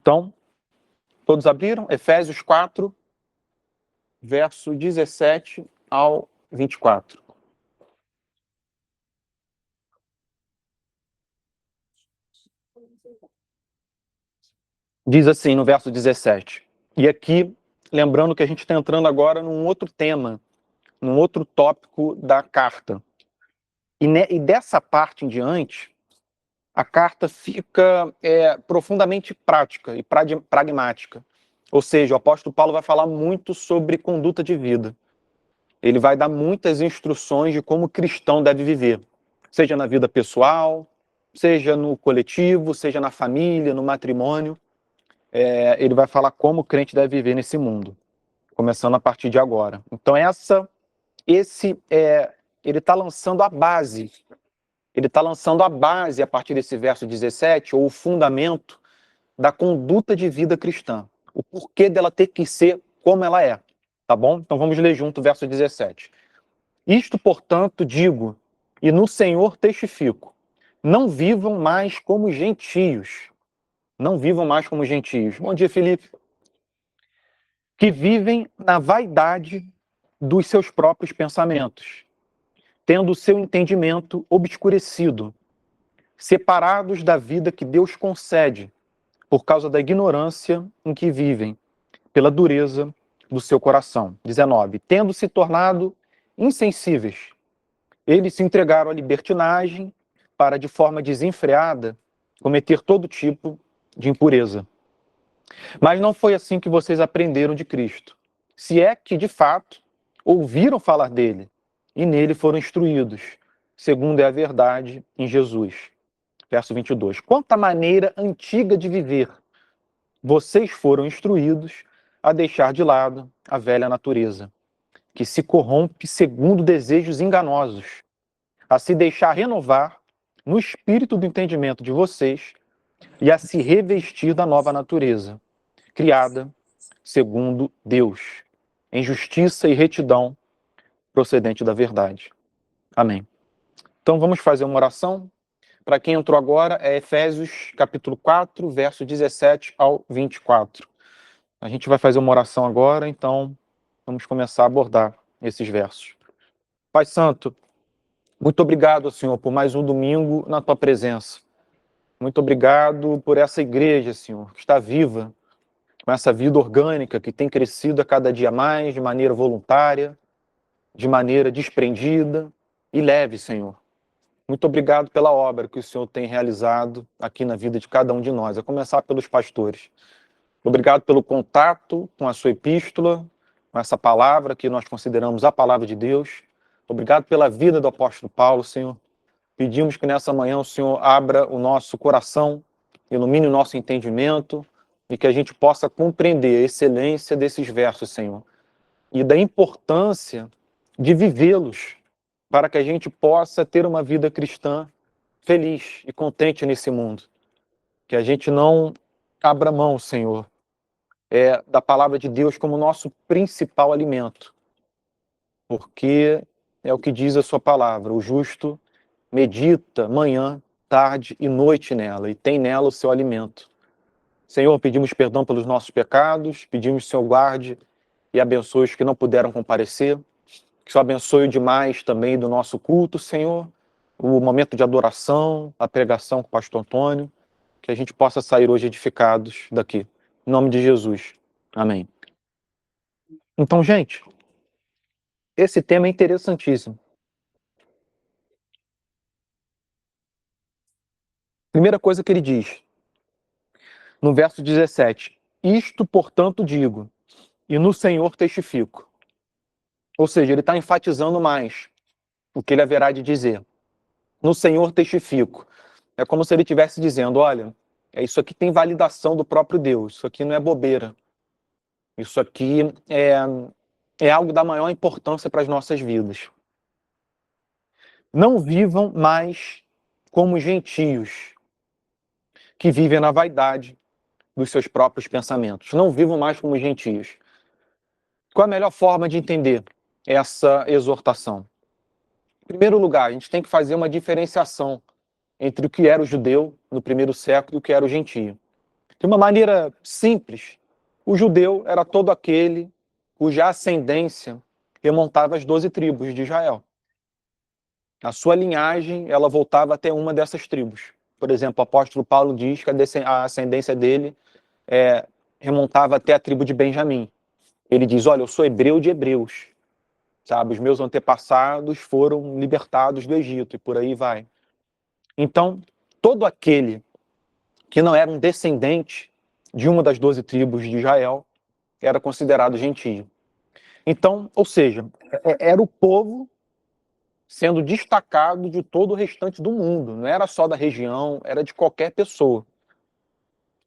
Então, todos abriram? Efésios 4, verso 17 ao 24. Diz assim no verso 17. E aqui, lembrando que a gente está entrando agora num outro tema, num outro tópico da carta. E dessa parte em diante, a carta fica profundamente prática e pragmática. Ou seja, o apóstolo Paulo vai falar muito sobre conduta de vida. Ele vai dar muitas instruções de como o cristão deve viver, seja na vida pessoal, seja no coletivo, seja na família, no matrimônio. Ele vai falar como o crente deve viver nesse mundo, começando a partir de agora. Então ele está lançando a base. Ele está lançando a base a partir desse verso 17, ou o fundamento da conduta de vida cristã. O porquê dela ter que ser como ela é. Tá bom? Então vamos ler junto o verso 17. Isto, portanto, digo, e no Senhor testifico, não vivam mais como gentios. Não vivam mais como gentios. Bom dia, Felipe. Que vivem na vaidade dos seus próprios pensamentos, tendo o seu entendimento obscurecido, separados da vida que Deus concede, por causa da ignorância em que vivem, pela dureza do seu coração. 19. Tendo se tornado insensíveis, eles se entregaram à libertinagem para, de forma desenfreada, cometer todo tipo de impureza. Mas não foi assim que vocês aprenderam de Cristo. Se é que, de fato, ouviram falar dele e nele foram instruídos, segundo é a verdade em Jesus. Verso 22. Quanto à maneira antiga de viver, vocês foram instruídos a deixar de lado a velha natureza, que se corrompe segundo desejos enganosos, a se deixar renovar no espírito do entendimento de vocês e a se revestir da nova natureza, criada segundo Deus, em justiça e retidão procedente da verdade. Amém. Então vamos fazer uma oração. Para quem entrou agora, é Efésios capítulo 4, verso 17 ao 24. A gente vai fazer uma oração agora, então vamos começar a abordar esses versos. Pai Santo, muito obrigado, Senhor, por mais um domingo na Tua presença. Muito obrigado por essa igreja, Senhor, que está viva, com essa vida orgânica que tem crescido a cada dia mais, de maneira voluntária, de maneira desprendida e leve, Senhor. Muito obrigado pela obra que o Senhor tem realizado aqui na vida de cada um de nós, a começar pelos pastores. Obrigado pelo contato com a sua epístola, com essa palavra que nós consideramos a palavra de Deus. Obrigado pela vida do apóstolo Paulo, Senhor. Pedimos que nessa manhã o Senhor abra o nosso coração, ilumine o nosso entendimento e que a gente possa compreender a excelência desses versos, Senhor, e da importância de vivê-los para que a gente possa ter uma vida cristã feliz e contente nesse mundo. Que a gente não abra mão, Senhor, da palavra de Deus como nosso principal alimento, porque é o que diz a sua palavra, o justo medita manhã, tarde e noite nela, e tem nela o seu alimento. Senhor, pedimos perdão pelos nossos pecados, pedimos que o Senhor guarde e abençoe os que não puderam comparecer, que o Senhor abençoe demais também do nosso culto, Senhor, o momento de adoração, a pregação com o pastor Antônio, que a gente possa sair hoje edificados daqui. Em nome de Jesus. Amém. Então, gente, esse tema é interessantíssimo. Primeira coisa que ele diz, no verso 17, isto, portanto, digo, e no Senhor testifico. Ou seja, ele está enfatizando mais o que ele haverá de dizer. No Senhor testifico. É como se ele estivesse dizendo, olha, isso aqui tem validação do próprio Deus, isso aqui não é bobeira. Isso aqui é algo da maior importância para as nossas vidas. Não vivam mais como gentios, que vivem na vaidade dos seus próprios pensamentos. Não vivam mais como gentios. Qual a melhor forma de entender essa exortação? Em primeiro lugar, a gente tem que fazer uma diferenciação entre o que era o judeu no primeiro século e o que era o gentio. De uma maneira simples, o judeu era todo aquele cuja ascendência remontava às 12 tribos de Israel. A sua linhagem, ela voltava até uma dessas tribos. Por exemplo, o apóstolo Paulo diz que a ascendência dele remontava até a tribo de Benjamim. Ele diz, olha, eu sou hebreu de hebreus, sabe? Os meus antepassados foram libertados do Egito, e por aí vai. Então, todo aquele que não era um descendente de uma das 12 tribos de Israel era considerado gentio. Então, ou seja, era o povo sendo destacado de todo o restante do mundo. Não era só da região, era de qualquer pessoa.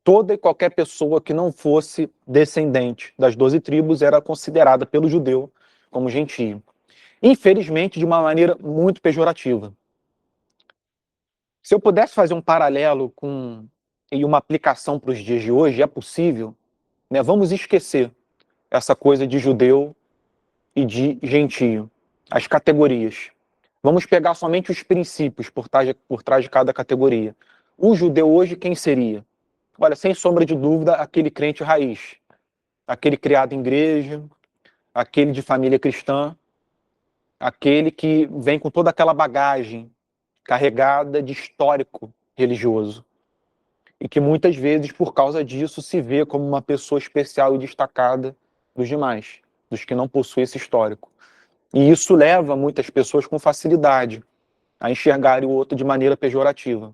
Toda e qualquer pessoa que não fosse descendente das 12 tribos era considerada pelo judeu como gentio. Infelizmente, de uma maneira muito pejorativa. Se eu pudesse fazer um paralelo e uma aplicação para os dias de hoje, é possível, né? Vamos esquecer essa coisa de judeu e de gentio, as categorias. Vamos pegar somente os princípios por trás de cada categoria. O judeu hoje, quem seria? Olha, sem sombra de dúvida, aquele crente raiz, aquele criado em igreja, aquele de família cristã, aquele que vem com toda aquela bagagem carregada de histórico religioso e que muitas vezes, por causa disso, se vê como uma pessoa especial e destacada dos demais, dos que não possuem esse histórico. E isso leva muitas pessoas com facilidade a enxergarem o outro de maneira pejorativa.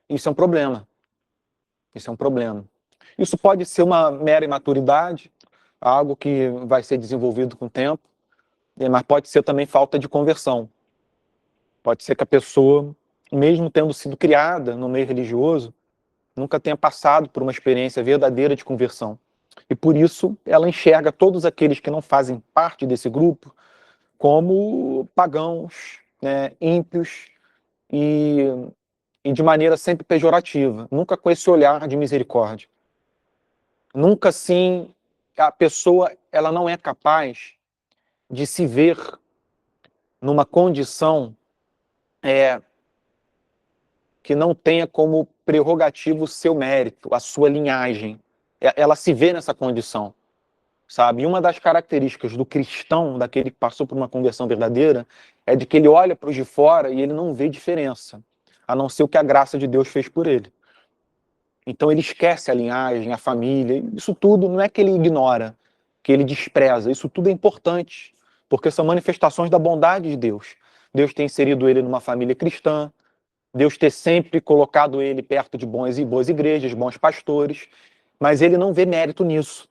Isso é um problema. Isso é um problema. Isso pode ser uma mera imaturidade, algo que vai ser desenvolvido com o tempo, mas pode ser também falta de conversão. Pode ser que a pessoa, mesmo tendo sido criada no meio religioso, nunca tenha passado por uma experiência verdadeira de conversão. E por isso ela enxerga todos aqueles que não fazem parte desse grupo como pagãos, né, ímpios e de maneira sempre pejorativa, nunca com esse olhar de misericórdia. Nunca assim, a pessoa ela não é capaz de se ver numa condição que não tenha como prerrogativo o seu mérito, a sua linhagem. Ela se vê nessa condição, sabe? E uma das características do cristão, daquele que passou por uma conversão verdadeira, é de que ele olha para os de fora e ele não vê diferença, a não ser o que a graça de Deus fez por ele. Então ele esquece a linhagem, a família, isso tudo não é que ele ignora, que ele despreza, isso tudo é importante, porque são manifestações da bondade de Deus. Deus tem inserido ele numa família cristã, Deus ter sempre colocado ele perto de boas igrejas, bons pastores, mas ele não vê mérito nisso.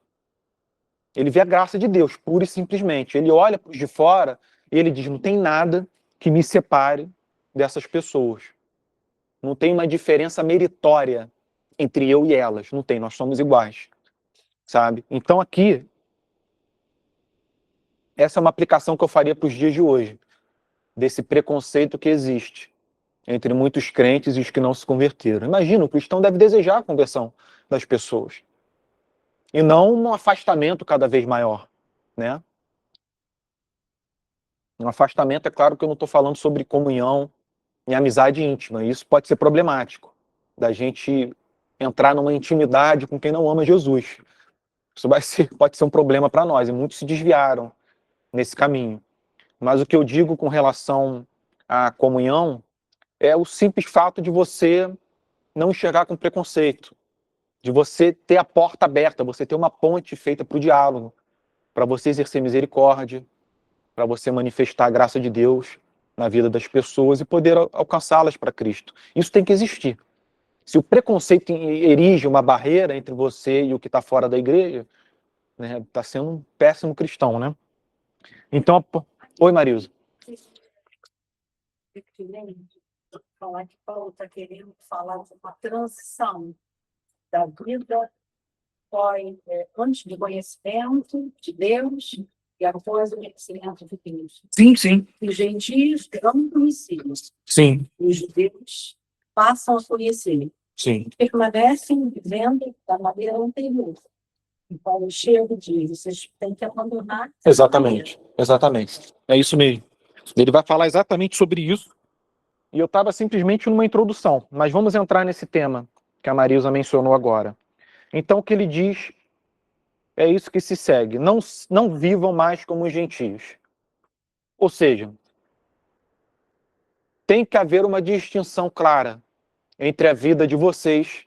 Ele vê a graça de Deus, pura e simplesmente. Ele olha para os de fora e ele diz, não tem nada que me separe dessas pessoas. Não tem uma diferença meritória entre eu e elas. Não tem, nós somos iguais. Sabe? Então aqui, essa é uma aplicação que eu faria para os dias de hoje, desse preconceito que existe entre muitos crentes e os que não se converteram. Imagina, o cristão deve desejar a conversão das pessoas. E não um afastamento cada vez maior, né? Um afastamento, é claro que eu não estou falando sobre comunhão e amizade íntima. Isso pode ser problemático, da gente entrar numa intimidade com quem não ama Jesus. Isso pode ser um problema para nós, e muitos se desviaram nesse caminho. Mas o que eu digo com relação à comunhão é o simples fato de você não enxergar com preconceito, de você ter a porta aberta, você ter uma ponte feita para o diálogo, para você exercer misericórdia, para você manifestar a graça de Deus na vida das pessoas e poder alcançá-las para Cristo. Isso tem que existir. Se o preconceito erige uma barreira entre você e o que está fora da igreja, né, está sendo um péssimo cristão, né? Então, oi, Marilza. Falar que Paulo está querendo falar de uma transição da vida antes do conhecimento de Deus e após o conhecimento de Deus. Sim, sim. Os gentios não conheciam. Sim. Os judeus passam a conhecer. Sim. Permanecem vivendo da maneira anterior. E Paulo chega e diz, vocês têm que abandonar. Exatamente, exatamente. É isso mesmo. Ele vai falar exatamente sobre isso. E eu estava simplesmente numa introdução, mas vamos entrar nesse tema que a Marisa mencionou agora. Então, o que ele diz é isso que se segue. Não vivam mais como os gentios. Ou seja, tem que haver uma distinção clara entre a vida de vocês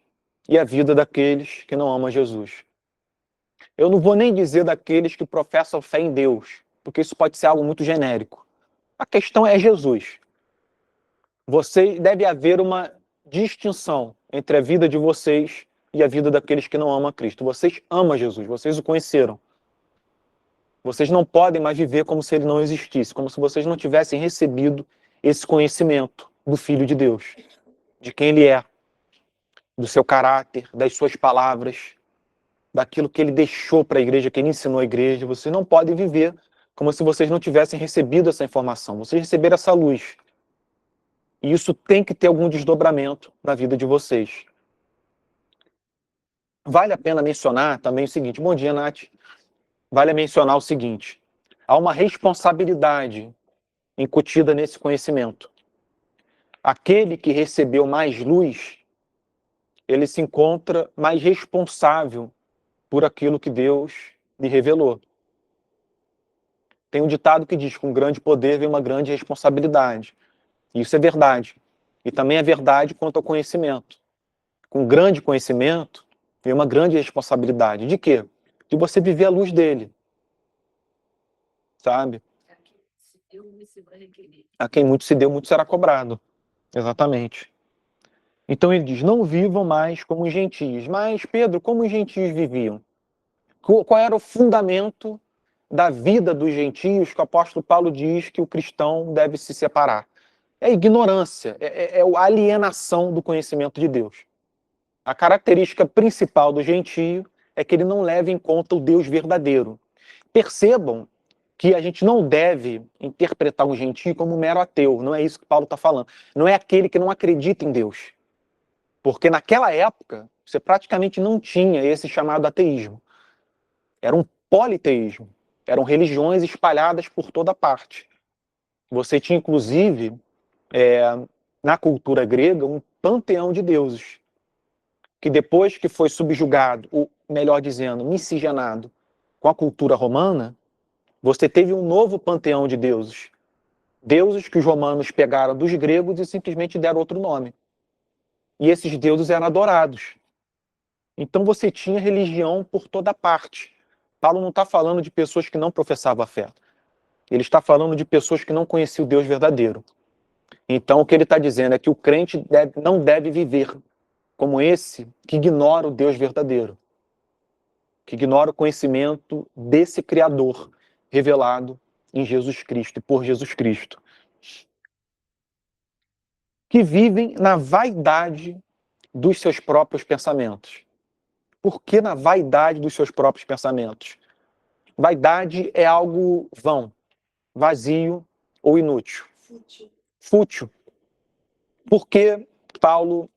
e a vida daqueles que não amam Jesus. Eu não vou nem dizer daqueles que professam fé em Deus, porque isso pode ser algo muito genérico. A questão é Jesus. Deve haver uma distinção entre a vida de vocês e a vida daqueles que não amam a Cristo. Vocês amam Jesus, vocês o conheceram. Vocês não podem mais viver como se ele não existisse, como se vocês não tivessem recebido esse conhecimento do Filho de Deus, de quem ele é, do seu caráter, das suas palavras, daquilo que ele deixou para a igreja, que ele ensinou à igreja. Vocês não podem viver como se vocês não tivessem recebido essa informação. Vocês receberam essa luz. E isso tem que ter algum desdobramento na vida de vocês. Vale a pena mencionar também o seguinte. Bom dia, Nath. Vale mencionar o seguinte. Há uma responsabilidade incutida nesse conhecimento. Aquele que recebeu mais luz, ele se encontra mais responsável por aquilo que Deus lhe revelou. Tem um ditado que diz: com grande poder vem uma grande responsabilidade. Isso é verdade. E também é verdade quanto ao conhecimento. Com grande conhecimento vem uma grande responsabilidade. De quê? De você viver à luz dele. Sabe? A quem muito se deu, muito será cobrado. Exatamente. Então ele diz: não vivam mais como os gentios. Mas, Pedro, como os gentios viviam? Qual era o fundamento da vida dos gentios que o apóstolo Paulo diz que o cristão deve se separar? É a ignorância, é a alienação do conhecimento de Deus. A característica principal do gentio é que ele não leva em conta o Deus verdadeiro. Percebam que a gente não deve interpretar um gentio como um mero ateu. Não é isso que Paulo está falando. Não é aquele que não acredita em Deus. Porque naquela época, você praticamente não tinha esse chamado ateísmo. Era um politeísmo. Eram religiões espalhadas por toda parte. Você tinha, inclusive, na cultura grega, um panteão de deuses, que depois que foi subjugado, ou melhor dizendo, miscigenado com a cultura romana, você teve um novo panteão de deuses. Deuses que os romanos pegaram dos gregos e simplesmente deram outro nome. E esses deuses eram adorados. Então você tinha religião por toda parte. Paulo não está falando de pessoas que não professavam a fé. Ele está falando de pessoas que não conheciam o Deus verdadeiro. Então o que ele está dizendo é que o crente não deve viver como esse que ignora o Deus verdadeiro, que ignora o conhecimento desse Criador revelado em Jesus Cristo e por Jesus Cristo, que vivem na vaidade dos seus próprios pensamentos. Por que na vaidade dos seus próprios pensamentos? Vaidade é algo vão, vazio ou inútil. Fútil. Por que Paulo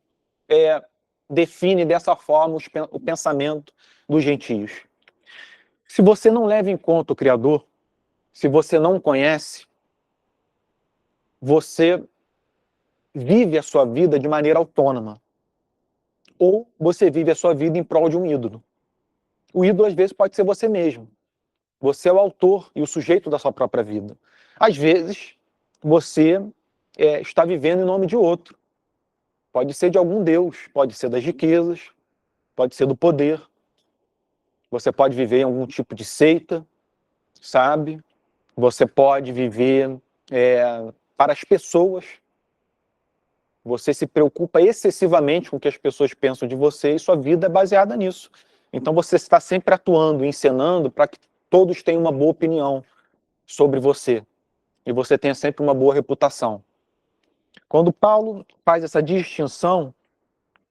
define dessa forma o pensamento dos gentios? Se você não leva em conta o Criador, se você não o conhece, você vive a sua vida de maneira autônoma. Ou você vive a sua vida em prol de um ídolo. O ídolo, às vezes, pode ser você mesmo. Você é o autor e o sujeito da sua própria vida. Às vezes, você está vivendo em nome de outro. Pode ser de algum Deus, pode ser das riquezas, pode ser do poder. Você pode viver em algum tipo de seita, sabe? Você pode viver para as pessoas. Você se preocupa excessivamente com o que as pessoas pensam de você e sua vida é baseada nisso. Então você está sempre atuando, encenando para que todos tenham uma boa opinião sobre você e você tenha sempre uma boa reputação. Quando Paulo faz essa distinção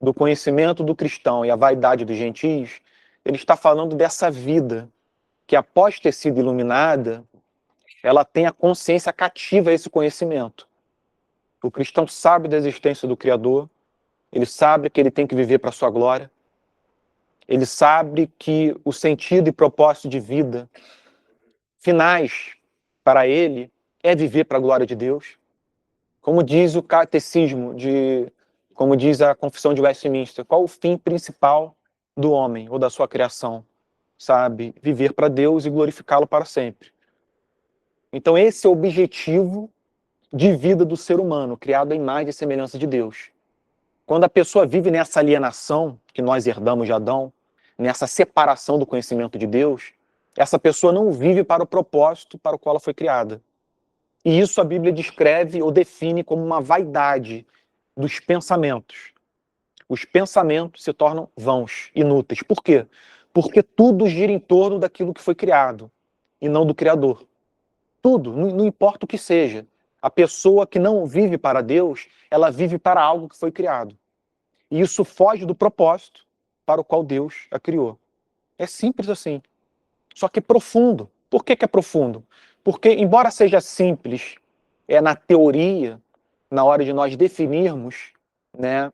do conhecimento do cristão e a vaidade dos gentios, ele está falando dessa vida que, após ter sido iluminada, ela tem a consciência cativa a esse conhecimento. O cristão sabe da existência do Criador, ele sabe que ele tem que viver para a sua glória, ele sabe que o sentido e propósito de vida finais para ele é viver para a glória de Deus. Como diz o catecismo de como diz a Confissão de Westminster, qual o fim principal do homem ou da sua criação? Sabe? Viver para Deus e glorificá-lo para sempre. Então esse é o objetivo de vida do ser humano, criado à imagem e semelhança de Deus. Quando a pessoa vive nessa alienação que nós herdamos de Adão, nessa separação do conhecimento de Deus, essa pessoa não vive para o propósito para o qual ela foi criada. E isso a Bíblia descreve ou define como uma vaidade dos pensamentos. Os pensamentos se tornam vãos, inúteis. Por quê? Porque tudo gira em torno daquilo que foi criado e não do Criador. Tudo, não importa o que seja. A pessoa que não vive para Deus, ela vive para algo que foi criado. E isso foge do propósito para o qual Deus a criou. É simples assim. Só que é profundo. Por que é profundo? Porque, embora seja simples, na teoria, na hora de nós definirmos, né,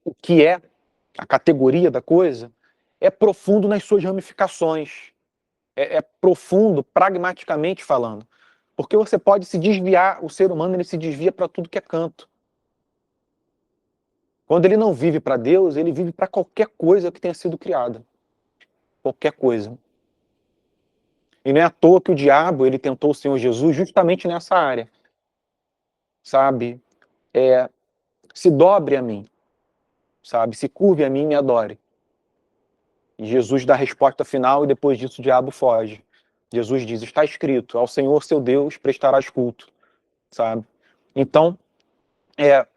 o que é a categoria da coisa, é profundo nas suas ramificações. É profundo pragmaticamente falando. Porque você pode se desviar, o ser humano ele se desvia para tudo que é canto. Quando ele não vive para Deus, ele vive para qualquer coisa que tenha sido criada. Qualquer coisa. E não é à toa que o diabo ele tentou o Senhor Jesus justamente nessa área. Sabe? Se dobre a mim. Sabe? Se curve a mim e me adore. E Jesus dá a resposta final e depois disso o diabo foge. Jesus diz, está escrito, ao Senhor seu Deus prestarás culto. Sabe? Então, é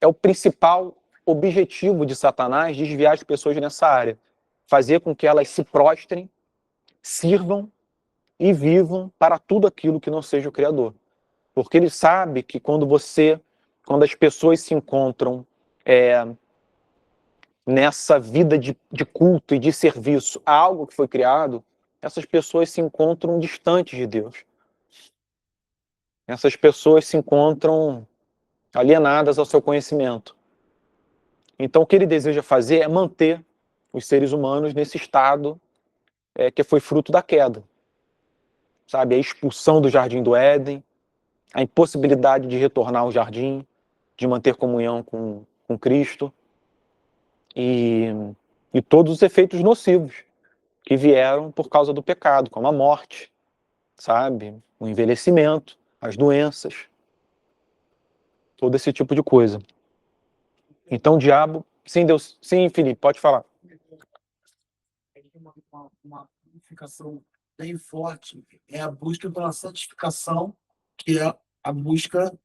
o principal objetivo de Satanás desviar as pessoas nessa área. Fazer com que elas se prostrem, sirvam e vivam para tudo aquilo que não seja o Criador. Porque ele sabe que quando as pessoas se encontram nessa vida de culto e de serviço a algo que foi criado, essas pessoas se encontram distantes de Deus. Essas pessoas se encontram alienadas ao seu conhecimento. Então, o que ele deseja fazer é manter os seres humanos nesse estado que foi fruto da queda. Sabe, a expulsão do Jardim do Éden, a impossibilidade de retornar ao jardim, de manter comunhão com Cristo e todos os efeitos nocivos que vieram por causa do pecado, como a morte, sabe, o envelhecimento, as doenças, todo esse tipo de coisa. Então o diabo, sim, Deus, sim, Felipe, pode falar. Uma unificação bem forte é a busca pela santificação, que é a busca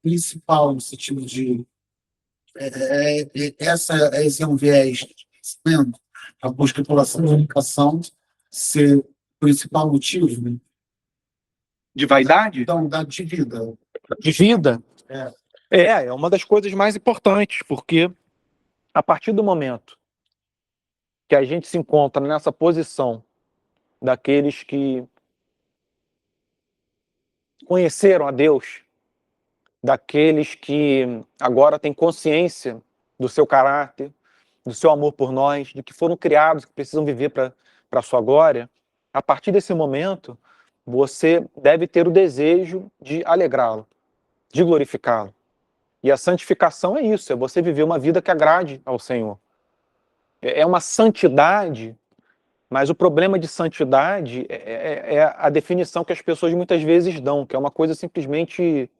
principal no sentido de esse é um viés de conhecimento, a busca pela santificação ser o principal motivo, né? De vaidade? Então, de vida. De vida? É. É uma das coisas mais importantes, porque a partir do momento que a gente se encontra nessa posição daqueles que conheceram a Deus, daqueles que agora têm consciência do seu caráter, do seu amor por nós, de que foram criados, que precisam viver para a sua glória, a partir desse momento, você deve ter o desejo de alegrá-lo, de glorificá-lo. E a santificação é isso, é você viver uma vida que agrade ao Senhor. É uma santidade, mas o problema de santidade é a definição que as pessoas muitas vezes dão, que é uma coisa simplesmente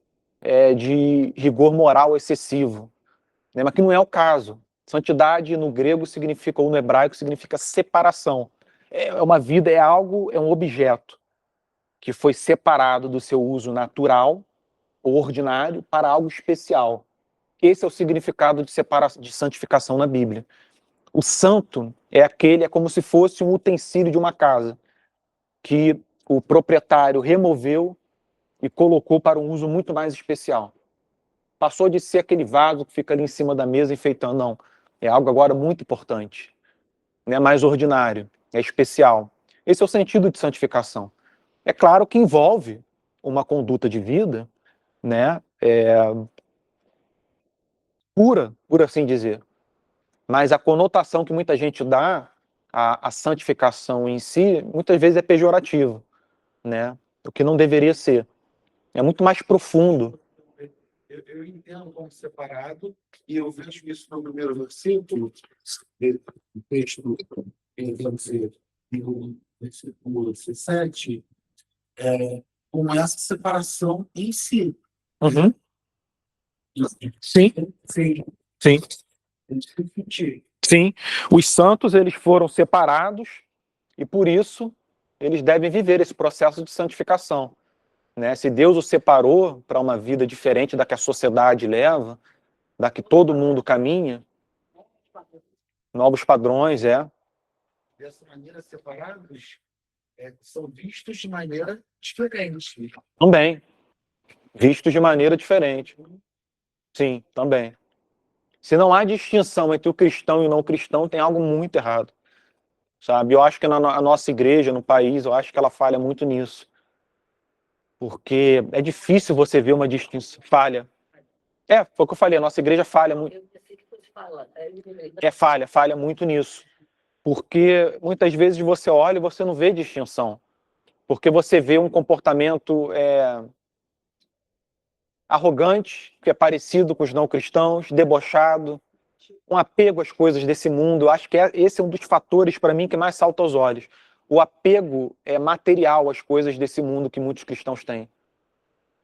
de rigor moral excessivo, né? Mas que não é o caso. Santidade no grego significa, ou no hebraico, significa separação. É uma vida, é algo, é um objeto que foi separado do seu uso natural ou ordinário para algo especial. Esse é o significado de santificação na Bíblia. O santo é como se fosse um utensílio de uma casa que o proprietário removeu e colocou para um uso muito mais especial. Passou de ser aquele vaso que fica ali em cima da mesa enfeitando, não. É algo agora muito importante. Não é mais ordinário, é especial. Esse é o sentido de santificação. É claro que envolve uma conduta de vida, né, pura, por assim dizer. Mas a conotação que muita gente dá à santificação em si, muitas vezes é pejorativa, né? O que não deveria ser. É muito mais profundo. Eu entendo como separado, e eu vejo isso no primeiro versículo, do texto, vamos dizer, no versículo 17, com essa separação em si. Uhum. Sim, Sim, sim, discutir. sim. Os santos, eles foram separados e, por isso, eles devem viver esse processo de santificação, né? Se Deus os separou para uma vida diferente da que a sociedade leva, da que todo mundo caminha, novos padrões, Dessa maneira, separados, são vistos de maneira diferente. também, vistos de maneira diferente. Sim, também. Se não há distinção entre o cristão e o não cristão, tem algo muito errado, sabe? Eu acho que a nossa igreja, no país, eu acho que ela falha muito nisso. Porque é difícil você ver uma distinção. Falha. Foi o que eu falei, a nossa igreja falha muito. Falha muito nisso. Porque muitas vezes você olha e você não vê distinção. Porque você vê um comportamento arrogante, que é parecido com os não cristãos, debochado, um apego às coisas desse mundo. Eu acho que esse é um dos fatores, para mim, que mais salta aos olhos. O apego material às coisas desse mundo que muitos cristãos têm.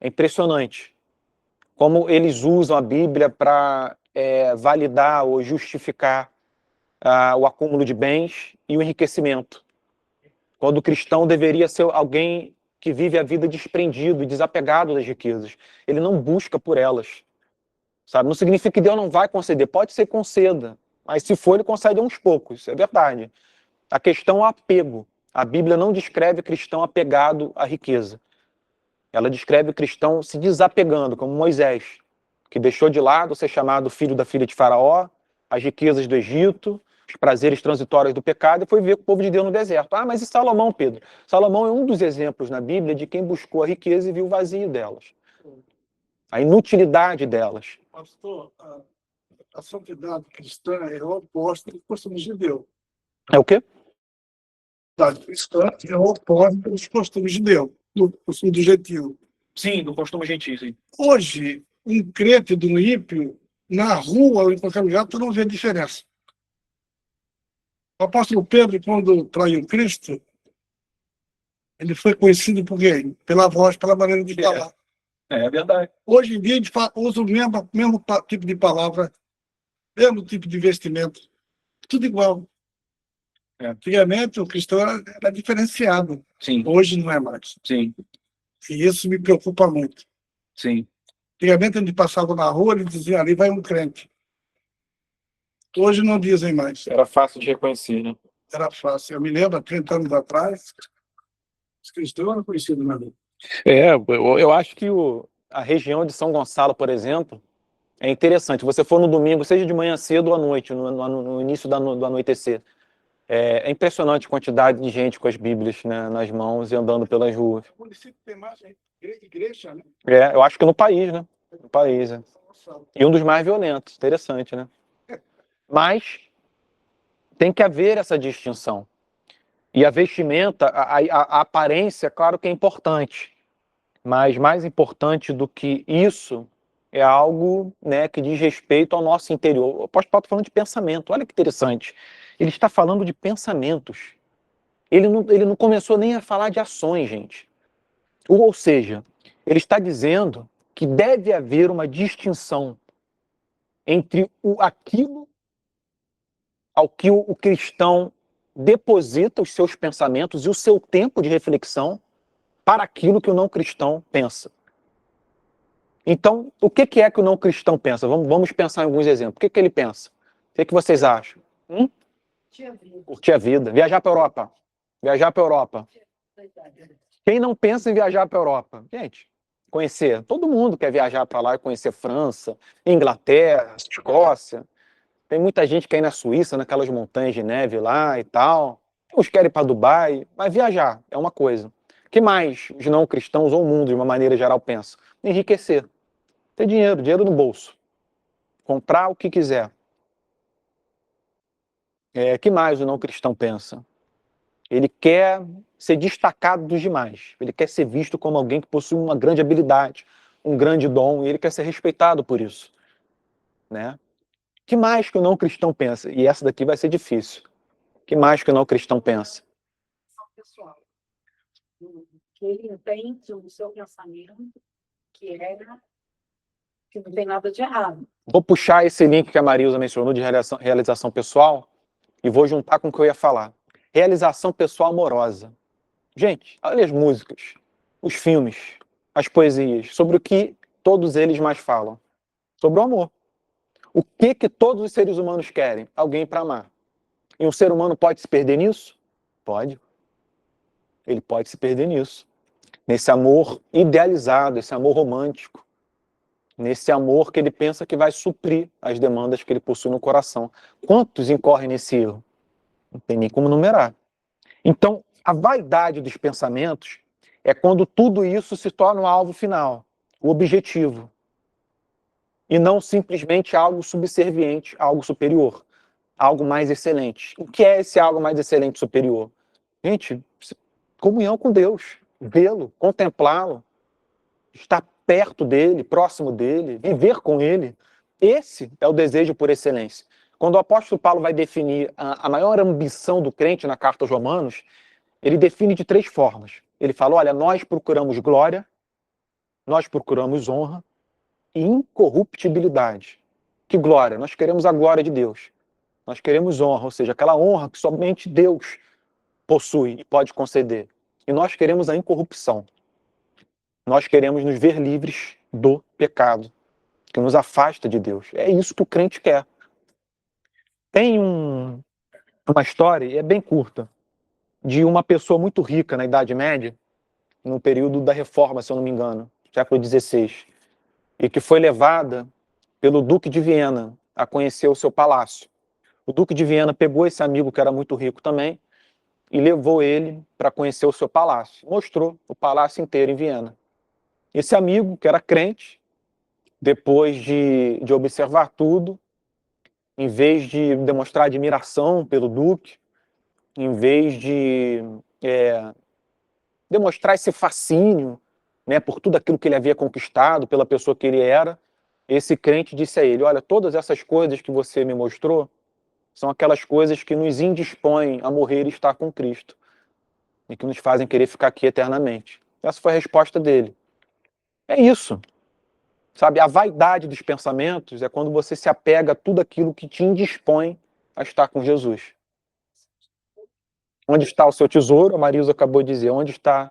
É impressionante como eles usam a Bíblia para validar ou justificar o acúmulo de bens e o enriquecimento. Quando o cristão deveria ser alguém que vive a vida desprendido e desapegado das riquezas. Ele não busca por elas. Sabe? Não significa que Deus não vai conceder. Pode ser que conceda. Mas se for, ele concede a uns poucos. Isso é verdade. A questão é o apego. A Bíblia não descreve cristão apegado à riqueza. Ela descreve o cristão se desapegando, como Moisés, que deixou de lado ser chamado filho da filha de Faraó, as riquezas do Egito, os prazeres transitórios do pecado, e foi ver com o povo de Deus no deserto. Mas e Salomão, Pedro? Salomão é um dos exemplos na Bíblia de quem buscou a riqueza e viu o vazio delas, a inutilidade delas. Pastor, a santidade cristã é o oposto do costume judeu. É o quê? A santidade cristã é o oposto dos costumes judeus, do costume do gentil. Sim, do costume gentil, sim. Hoje, um crente do ímpio, na rua ou em qualquer lugar, tu não vê diferença. O apóstolo Pedro, quando traiu Cristo, ele foi conhecido por quem? Pela voz, pela maneira de falar. É verdade. Hoje em dia, a gente usa o mesmo tipo de palavra, mesmo tipo de vestimento, tudo igual. Antigamente, o cristão era diferenciado. Sim. Hoje não é mais. Sim. E isso me preocupa muito. Sim. Antigamente, a gente passava na rua e dizia, ali vai um crente. Hoje não dizem mais. Era fácil de reconhecer, né? Era fácil. Eu me lembro, há 30 anos atrás, os cristãos eram conhecidos na rua. Eu acho que a região de São Gonçalo, por exemplo, é interessante. Você for no domingo, seja de manhã cedo ou à noite, no início do anoitecer. É impressionante a quantidade de gente com as Bíblias, né, nas mãos e andando pelas ruas. O município tem mais igreja, né? Eu acho que no país, né? No país, E um dos mais violentos. Interessante, né? Mas tem que haver essa distinção. E a vestimenta, a aparência, claro que é importante. Mas mais importante do que isso é algo, né, que diz respeito ao nosso interior. O apóstolo Paulo está falando de pensamento. Olha que interessante. Ele está falando de pensamentos. Ele não começou nem a falar de ações, gente. Ou seja, ele está dizendo que deve haver uma distinção entre aquilo ao que o cristão deposita os seus pensamentos e o seu tempo de reflexão para aquilo que o não cristão pensa. Então, o que é que o não cristão pensa? Vamos pensar em alguns exemplos. O que ele pensa? O que vocês acham? Curtir a vida. Viajar para a Europa. Viajar para a Europa. Quem não pensa em viajar para a Europa? Gente, conhecer. Todo mundo quer viajar para lá e conhecer França, Inglaterra, Escócia. Tem muita gente que quer ir na Suíça, naquelas montanhas de neve lá e tal. Uns querem ir para Dubai, mas viajar é uma coisa. O que mais os não cristãos ou o mundo, de uma maneira geral, pensam? Enriquecer. Ter dinheiro no bolso. Comprar o que quiser. O que mais o não cristão pensa? Ele quer ser destacado dos demais. Ele quer ser visto como alguém que possui uma grande habilidade, um grande dom e ele quer ser respeitado por isso, né? Que mais que o não cristão pensa? E essa daqui vai ser difícil. Que mais que o não cristão pensa? Pessoal, que ele entende o seu pensamento, que não tem nada de errado. Vou puxar esse link que a Marilza mencionou de realização pessoal e vou juntar com o que eu ia falar. Realização pessoal amorosa. Gente, olha as músicas, os filmes, as poesias, sobre o que todos eles mais falam. Sobre o amor. O que todos os seres humanos querem? Alguém para amar. E um ser humano pode se perder nisso? Pode. Ele pode se perder nisso. Nesse amor idealizado, esse amor romântico. Nesse amor que ele pensa que vai suprir as demandas que ele possui no coração. Quantos incorrem nesse erro? Não tem nem como numerar. Então, a vaidade dos pensamentos é quando tudo isso se torna o alvo final, o objetivo. E não simplesmente algo subserviente, algo superior, algo mais excelente. O que é esse algo mais excelente, superior? Gente, comunhão com Deus, vê-lo, contemplá-lo, estar perto dele, próximo dele, viver com ele. Esse é o desejo por excelência. Quando o apóstolo Paulo vai definir a maior ambição do crente na carta aos Romanos, ele define de 3 formas. Ele fala, olha, nós procuramos glória, nós procuramos honra e incorruptibilidade. Que glória? Nós queremos a glória de Deus. Nós queremos honra, ou seja, aquela honra que somente Deus possui e pode conceder. E nós queremos a incorrupção. Nós queremos nos ver livres do pecado, que nos afasta de Deus. É isso que o crente quer. Tem uma história, e é bem curta, de uma pessoa muito rica na Idade Média, no período da Reforma, se eu não me engano, século XVI, e que foi levada pelo Duque de Viena a conhecer o seu palácio. O Duque de Viena pegou esse amigo que era muito rico também e levou ele para conhecer o seu palácio. Mostrou o palácio inteiro em Viena. Esse amigo, que era crente, depois de observar tudo, em vez de demonstrar admiração pelo Duque, em vez de demonstrar esse fascínio, né, por tudo aquilo que ele havia conquistado, pela pessoa que ele era, esse crente disse a ele, olha, todas essas coisas que você me mostrou são aquelas coisas que nos indispõem a morrer e estar com Cristo, e que nos fazem querer ficar aqui eternamente. Essa foi a resposta dele. É isso. Sabe, a vaidade dos pensamentos é quando você se apega a tudo aquilo que te indispõe a estar com Jesus. Onde está o seu tesouro? A Marisa acabou de dizer, onde está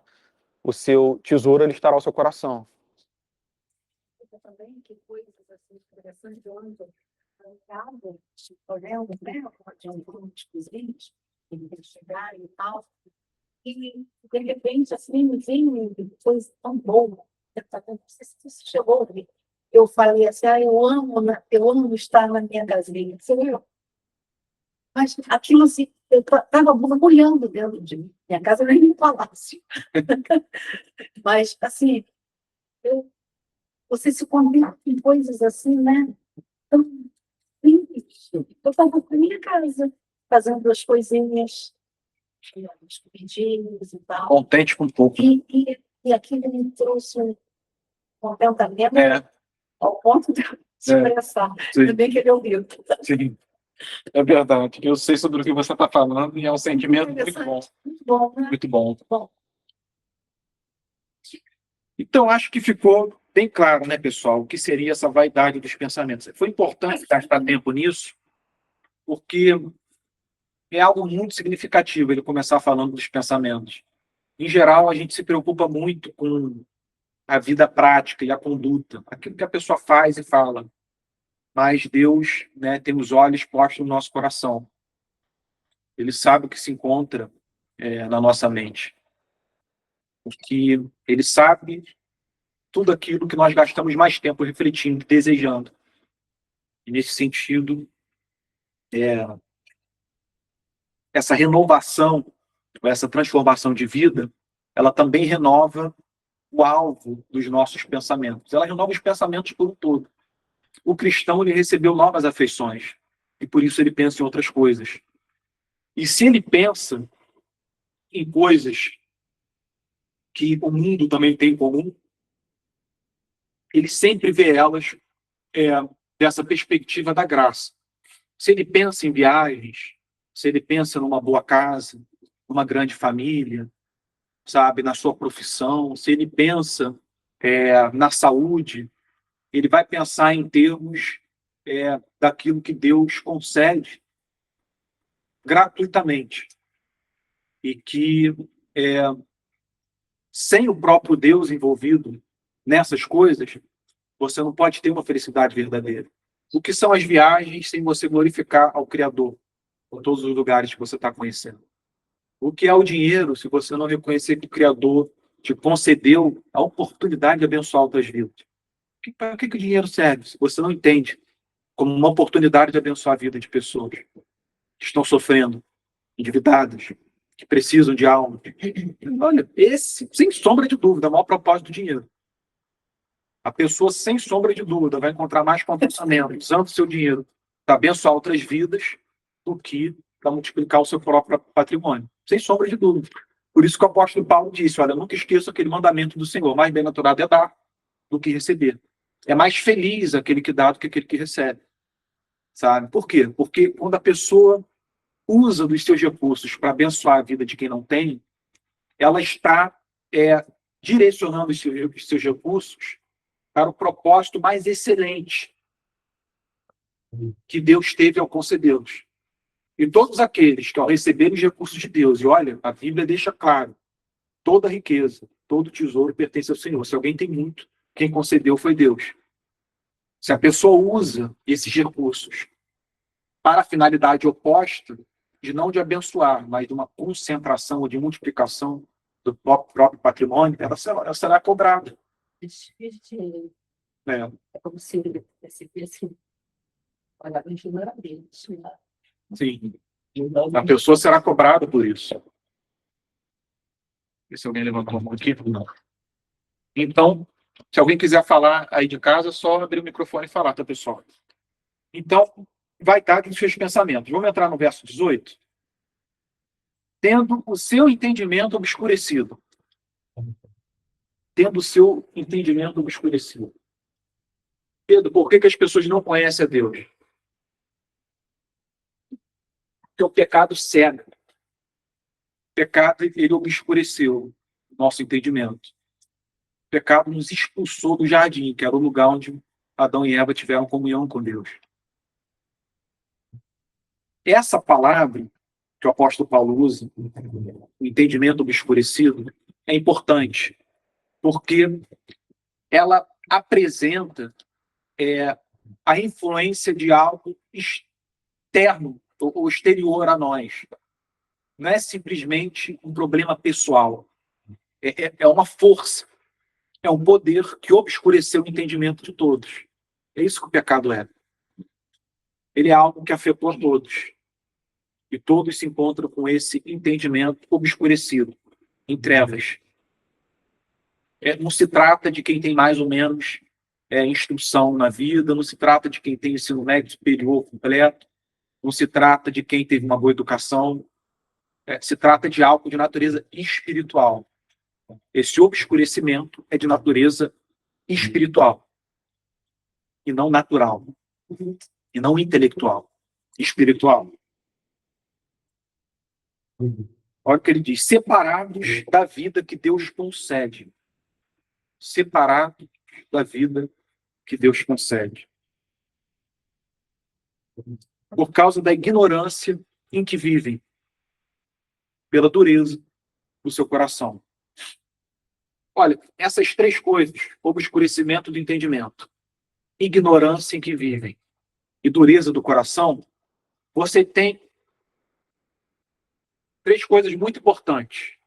o seu tesouro, ele estará o seu coração. Também que coisas assim interessantes ontem, olhando, né, de um grupo de cozinhos, eles chegarem e tal, e de repente assim me vem uma coisa tão boa. Não sei se você chegou a ouvir. Eu falei assim, eu amo estar na minha casinha. Mas aquilo assim, eu estava borbulhando dentro de mim. Minha casa nem um palácio. Mas assim, você se converte em coisas assim, né? Tão simples. Eu estava na minha casa, fazendo as coisinhas, os comidinhos e tal. Contente com pouco. E aquilo me trouxe um contentamento ao ponto de eu expressar. Ainda bem que ele ouviu. Sim, é verdade. Eu sei sobre o que você está falando e é um sentimento muito bom. Muito bom, né? Muito bom. Muito bom. Então, acho que ficou bem claro, né, pessoal, o que seria essa vaidade dos pensamentos. Foi importante gastar tempo nisso, porque é algo muito significativo ele começar falando dos pensamentos. Em geral, a gente se preocupa muito com a vida prática e a conduta, aquilo que a pessoa faz e fala. Mas Deus, né, tem os olhos postos no nosso coração. Ele sabe o que se encontra na nossa mente. Porque ele sabe tudo aquilo que nós gastamos mais tempo refletindo, desejando. E nesse sentido, essa renovação, essa transformação de vida, ela também renova o alvo dos nossos pensamentos. Ela renova os pensamentos por um todo. O cristão, ele recebeu novas afeições e por isso ele pensa em outras coisas. E se ele pensa em coisas que o mundo também tem em comum, ele sempre vê elas dessa perspectiva da graça. Se ele pensa em viagens, se ele pensa numa boa casa, numa grande família, sabe, na sua profissão, se ele pensa na saúde, ele vai pensar em termos daquilo que Deus concede gratuitamente. E que sem o próprio Deus envolvido nessas coisas, você não pode ter uma felicidade verdadeira. O que são as viagens sem você glorificar ao Criador por todos os lugares que você está conhecendo? O que é o dinheiro se você não reconhecer que o Criador te concedeu a oportunidade de abençoar outras vidas? Para que o dinheiro serve se você não entende como uma oportunidade de abençoar a vida de pessoas que estão sofrendo, endividadas, que precisam de alma? Olha, esse, sem sombra de dúvida, é o maior propósito do dinheiro. A pessoa, sem sombra de dúvida, vai encontrar mais contentamento usando o seu dinheiro para abençoar outras vidas do que para multiplicar o seu próprio patrimônio. Sem sombra de dúvida. Por isso que o apóstolo Paulo disse, olha, nunca esqueça aquele mandamento do Senhor, mais bem-aventurado é dar do que receber. É mais feliz aquele que dá do que aquele que recebe. Sabe? Por quê? Porque quando a pessoa usa dos seus recursos para abençoar a vida de quem não tem, ela está direcionando os seus recursos para o propósito mais excelente que Deus teve ao concedê-los. E todos aqueles que, ao receberem os recursos de Deus, e olha, a Bíblia deixa claro, toda riqueza, todo tesouro pertence ao Senhor. Se alguém tem muito, quem concedeu foi Deus. Se a pessoa usa esses recursos para a finalidade oposta, de abençoar, mas de uma concentração ou de multiplicação do próprio patrimônio, ela será cobrada. É como se ele recebesse olha, infinitamente. Sim. A pessoa será cobrada por isso. Se alguém levantou a mão aqui, não. Então, se alguém quiser falar aí de casa, é só abrir o microfone e falar, tá, pessoal? Então, vai estar aqui nos seus pensamentos. Vamos entrar no verso 18. Tendo o seu entendimento obscurecido. Tendo o seu entendimento obscurecido. Pedro, por que as pessoas não conhecem a Deus? Porque o pecado cega. O pecado, ele obscureceu o nosso entendimento. O pecado nos expulsou do jardim, que era o lugar onde Adão e Eva tiveram comunhão com Deus. Essa palavra que o apóstolo Paulo usa, o entendimento obscurecido, é importante, porque ela apresenta a influência de algo externo ou exterior a nós. Não é simplesmente um problema pessoal. É uma força, é um poder que obscureceu o entendimento de todos. É isso que o pecado é. Ele é algo que afetou a todos. E todos se encontram com esse entendimento obscurecido, em trevas. Não se trata de quem tem mais ou menos instrução na vida, não se trata de quem tem ensino médio superior completo, não se trata de quem teve uma boa educação, se trata de algo de natureza espiritual. Esse obscurecimento é de natureza espiritual, e não natural, e não intelectual, espiritual. Olha o que ele diz, separados da vida que Deus concede. Separados da vida que Deus concede. Por causa da ignorância em que vivem, pela dureza do seu coração. Olha, essas três coisas, obscurecimento do entendimento, ignorância em que vivem e dureza do coração, você tem três coisas muito importantes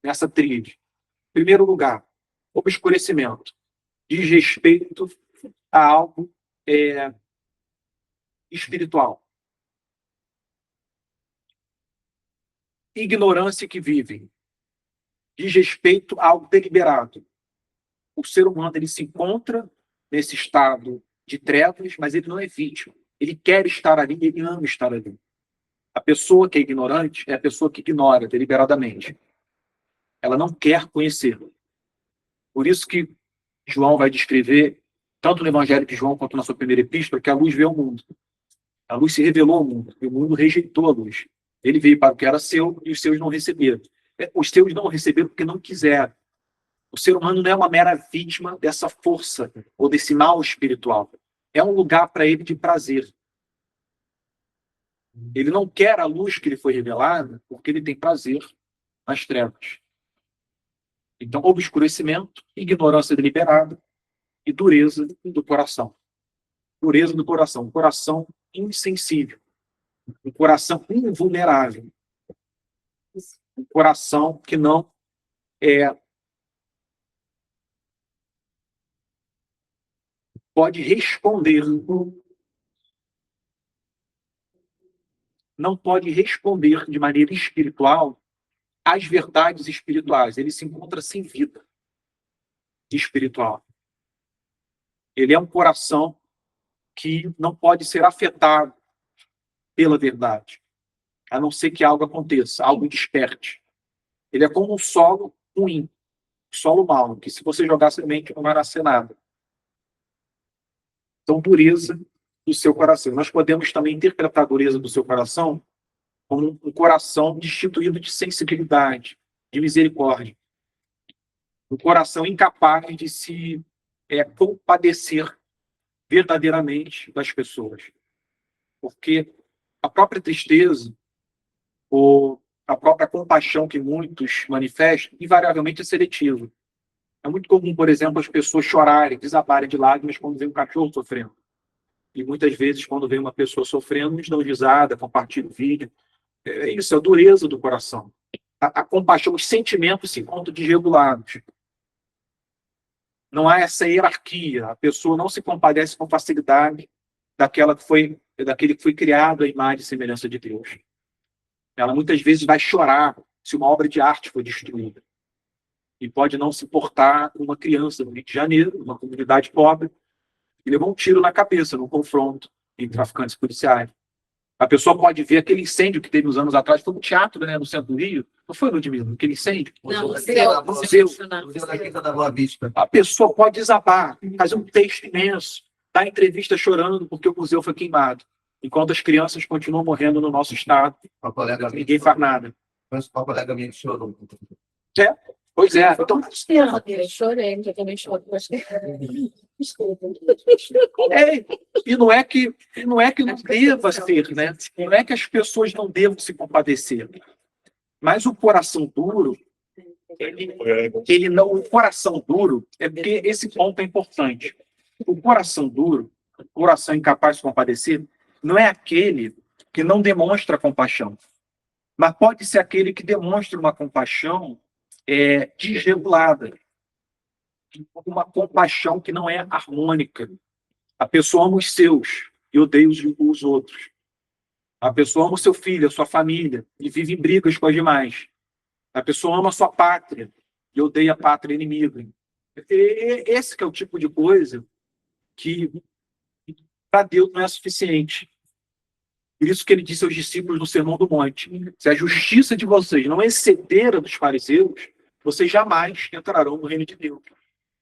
nessa tríade. Em primeiro lugar, obscurecimento diz respeito a algo espiritual. Ignorância que vivem diz respeito a algo deliberado. O ser humano ele se encontra nesse estado de trevas, mas ele não é vítima. Ele quer estar ali, ele ama estar ali. A pessoa que é ignorante é a pessoa que ignora deliberadamente. Ela não quer conhecer. Por isso que João vai descrever, tanto no Evangelho de João quanto na sua primeira epístola, que a luz veio ao mundo. A luz se revelou ao mundo, e o mundo rejeitou a luz. Ele veio para o que era seu, e os seus não receberam. Os seus não receberam porque não quiseram. O ser humano não é uma mera vítima dessa força, ou desse mal espiritual. É um lugar para ele de prazer. Ele não quer a luz que lhe foi revelada, porque ele tem prazer nas trevas. Então, obscurecimento, ignorância deliberada e dureza do coração. Dureza do coração. Um coração insensível. Um coração invulnerável. Um coração que não pode responder. Não pode responder de maneira espiritual às verdades espirituais. Ele se encontra sem vida espiritual. Ele é um coração que não pode ser afetado pela verdade, a não ser que algo aconteça, algo desperte. Ele é como um solo ruim, um solo mau, que se você jogar semente não vai nascer nada. Então, dureza do seu coração. Nós podemos também interpretar a dureza do seu coração como um coração destituído de sensibilidade, de misericórdia. Um coração incapaz de se compadecer verdadeiramente das pessoas. Porque a própria tristeza, ou a própria compaixão que muitos manifestam, invariavelmente é seletiva. É muito comum, por exemplo, as pessoas chorarem, desabarem de lágrimas quando vê um cachorro sofrendo. E muitas vezes, quando vê uma pessoa sofrendo, nos dão risada, compartilham o vídeo. É isso, é a dureza do coração. A compaixão, os sentimentos se encontram desregulados. Não há essa hierarquia. A pessoa não se compadece com facilidade daquele que foi criado à imagem e semelhança de Deus. Ela muitas vezes vai chorar se uma obra de arte foi destruída. E pode não se portar com uma criança no Rio de Janeiro, uma comunidade pobre, e levou um tiro na cabeça num confronto entre traficantes policiais. A pessoa pode ver aquele incêndio que teve uns anos atrás, foi um teatro, né, no centro do Rio. Não foi, Ludmila? Aquele incêndio? Não, Museu da Quinta da Boa Vista. A pessoa pode desabar, fazer um texto imenso, dar entrevista chorando porque o museu foi queimado. Enquanto as crianças continuam morrendo no nosso estado, ninguém faz nada. Mas uma colega minha chorou. Pois é. Então, Eu chorei, eu também choro. e não é que não deva ser, né? Não é que as pessoas não devam se compadecer. Mas o coração duro, ele não. O coração duro é porque esse ponto é importante. O coração duro, o coração incapaz de se compadecer, não é aquele que não demonstra compaixão, mas pode ser aquele que demonstra uma compaixão desregulada, uma compaixão que não é harmônica. A pessoa ama os seus e odeia os outros. A pessoa ama o seu filho, a sua família, e vive em brigas com as demais. A pessoa ama a sua pátria e odeia a pátria inimiga. Esse que é o tipo de coisa que para Deus não é suficiente. Por isso que ele disse aos discípulos no Sermão do Monte: se a justiça de vocês não exceder a dos fariseus, vocês jamais entrarão no reino de Deus.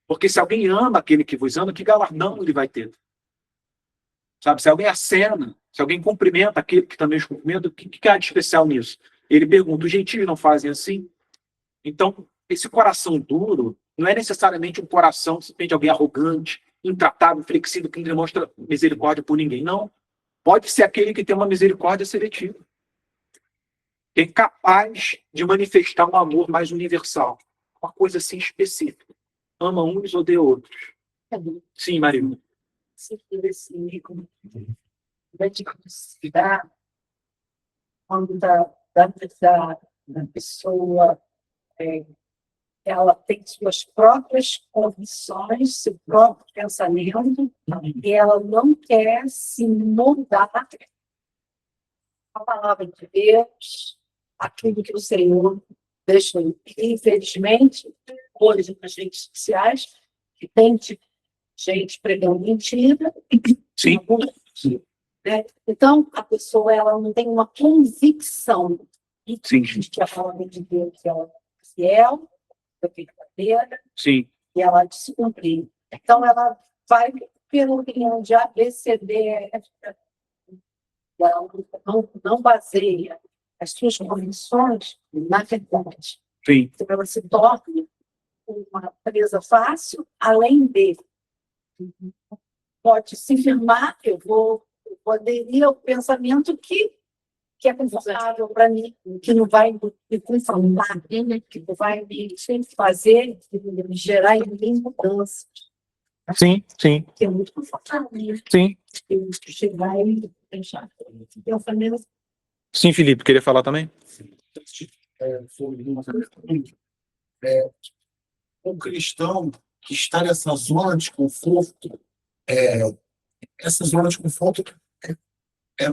Porque se alguém ama aquele que vos ama, que galardão ele vai ter? Sabe, se alguém acena, se alguém cumprimenta aquele que também os cumprimenta, o que há de especial nisso? Ele pergunta: os gentios não fazem assim? Então, esse coração duro não é necessariamente um coração simplesmente de alguém arrogante, intratável, flexível, que não demonstra misericórdia por ninguém. Não. Pode ser aquele que tem uma misericórdia seletiva, que é capaz de manifestar um amor mais universal, uma coisa assim específica. Ama uns, odeia outros. Sim, Maria. Quando da pessoa ela tem suas próprias convicções, seu próprio pensamento, e ela não quer se moldar a palavra de Deus, aquilo que o Senhor deixou. Infelizmente, hoje nas redes sociais, que tem gente pregando mentira. Sim. Né? Então, a pessoa ela não tem uma convicção Sim. de que a palavra de Deus é fiel, é verdadeira. Sim. e ela de se cumprir. Então, ela vai pelo caminho de A, B, C, D, E, F. Ela não baseia as suas convicções na verdade. Sim. Então, ela se torna uma presa fácil, além de pode se firmar, eu vou aderir ao pensamento que é confortável para mim, que não vai me confrontar, que não vai me fazer gerar em mim mudança. Sim, sim, Que é muito confortável. sim. Eu chegar e pensar. Eu falei, Sim, Felipe, queria falar também? Um cristão que está nessa zona de conforto, essa zona de conforto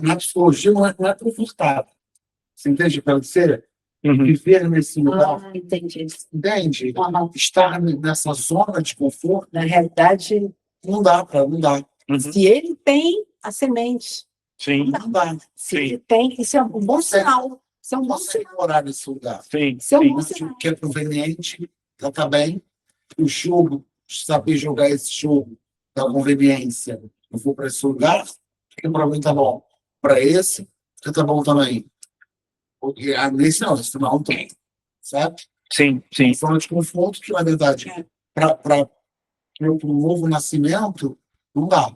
na psicologia não é confortável. Você entende? Para você viver nesse lugar, entendi. entende? Estar nessa zona de conforto, Na realidade, não dá. se ele tem a semente, Sim, Não dá. se ele tem, isso é um bom sinal. Isso é um bom Você sinal. morar nesse lugar. sim, Isso é um sim. bom Acho sinal. que é conveniente, tá bem. O jogo, saber jogar esse jogo da conveniência. Eu vou para esse lugar, que para mim tá bom. Para esse, que tá bom também. Porque nesse não tem. Sabe? Sim, sim. Zona de conforto que, na verdade, para o novo nascimento, não dá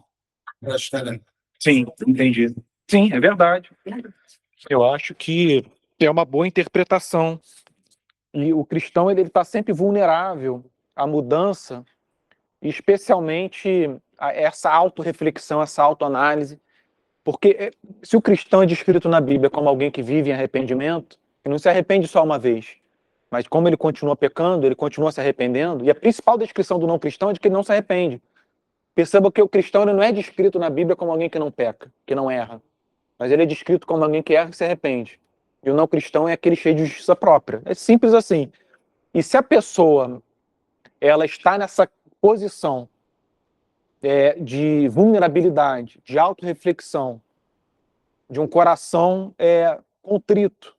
para estar ali. Sim, entendi. Sim, é verdade. Eu acho que é uma boa interpretação. E o cristão ele está sempre vulnerável à mudança, especialmente a essa autorreflexão, essa autoanálise. Porque se o cristão é descrito na Bíblia como alguém que vive em arrependimento, ele não se arrepende só uma vez, mas como ele continua pecando, ele continua se arrependendo, e a principal descrição do não cristão é de que ele não se arrepende. Perceba que o cristão ele não é descrito na Bíblia como alguém que não peca, que não erra, mas ele é descrito como alguém que erra e se arrepende. E o não cristão é aquele cheio de justiça própria. É simples assim. E se a pessoa ela está nessa posição de vulnerabilidade, de autorreflexão, de um coração contrito,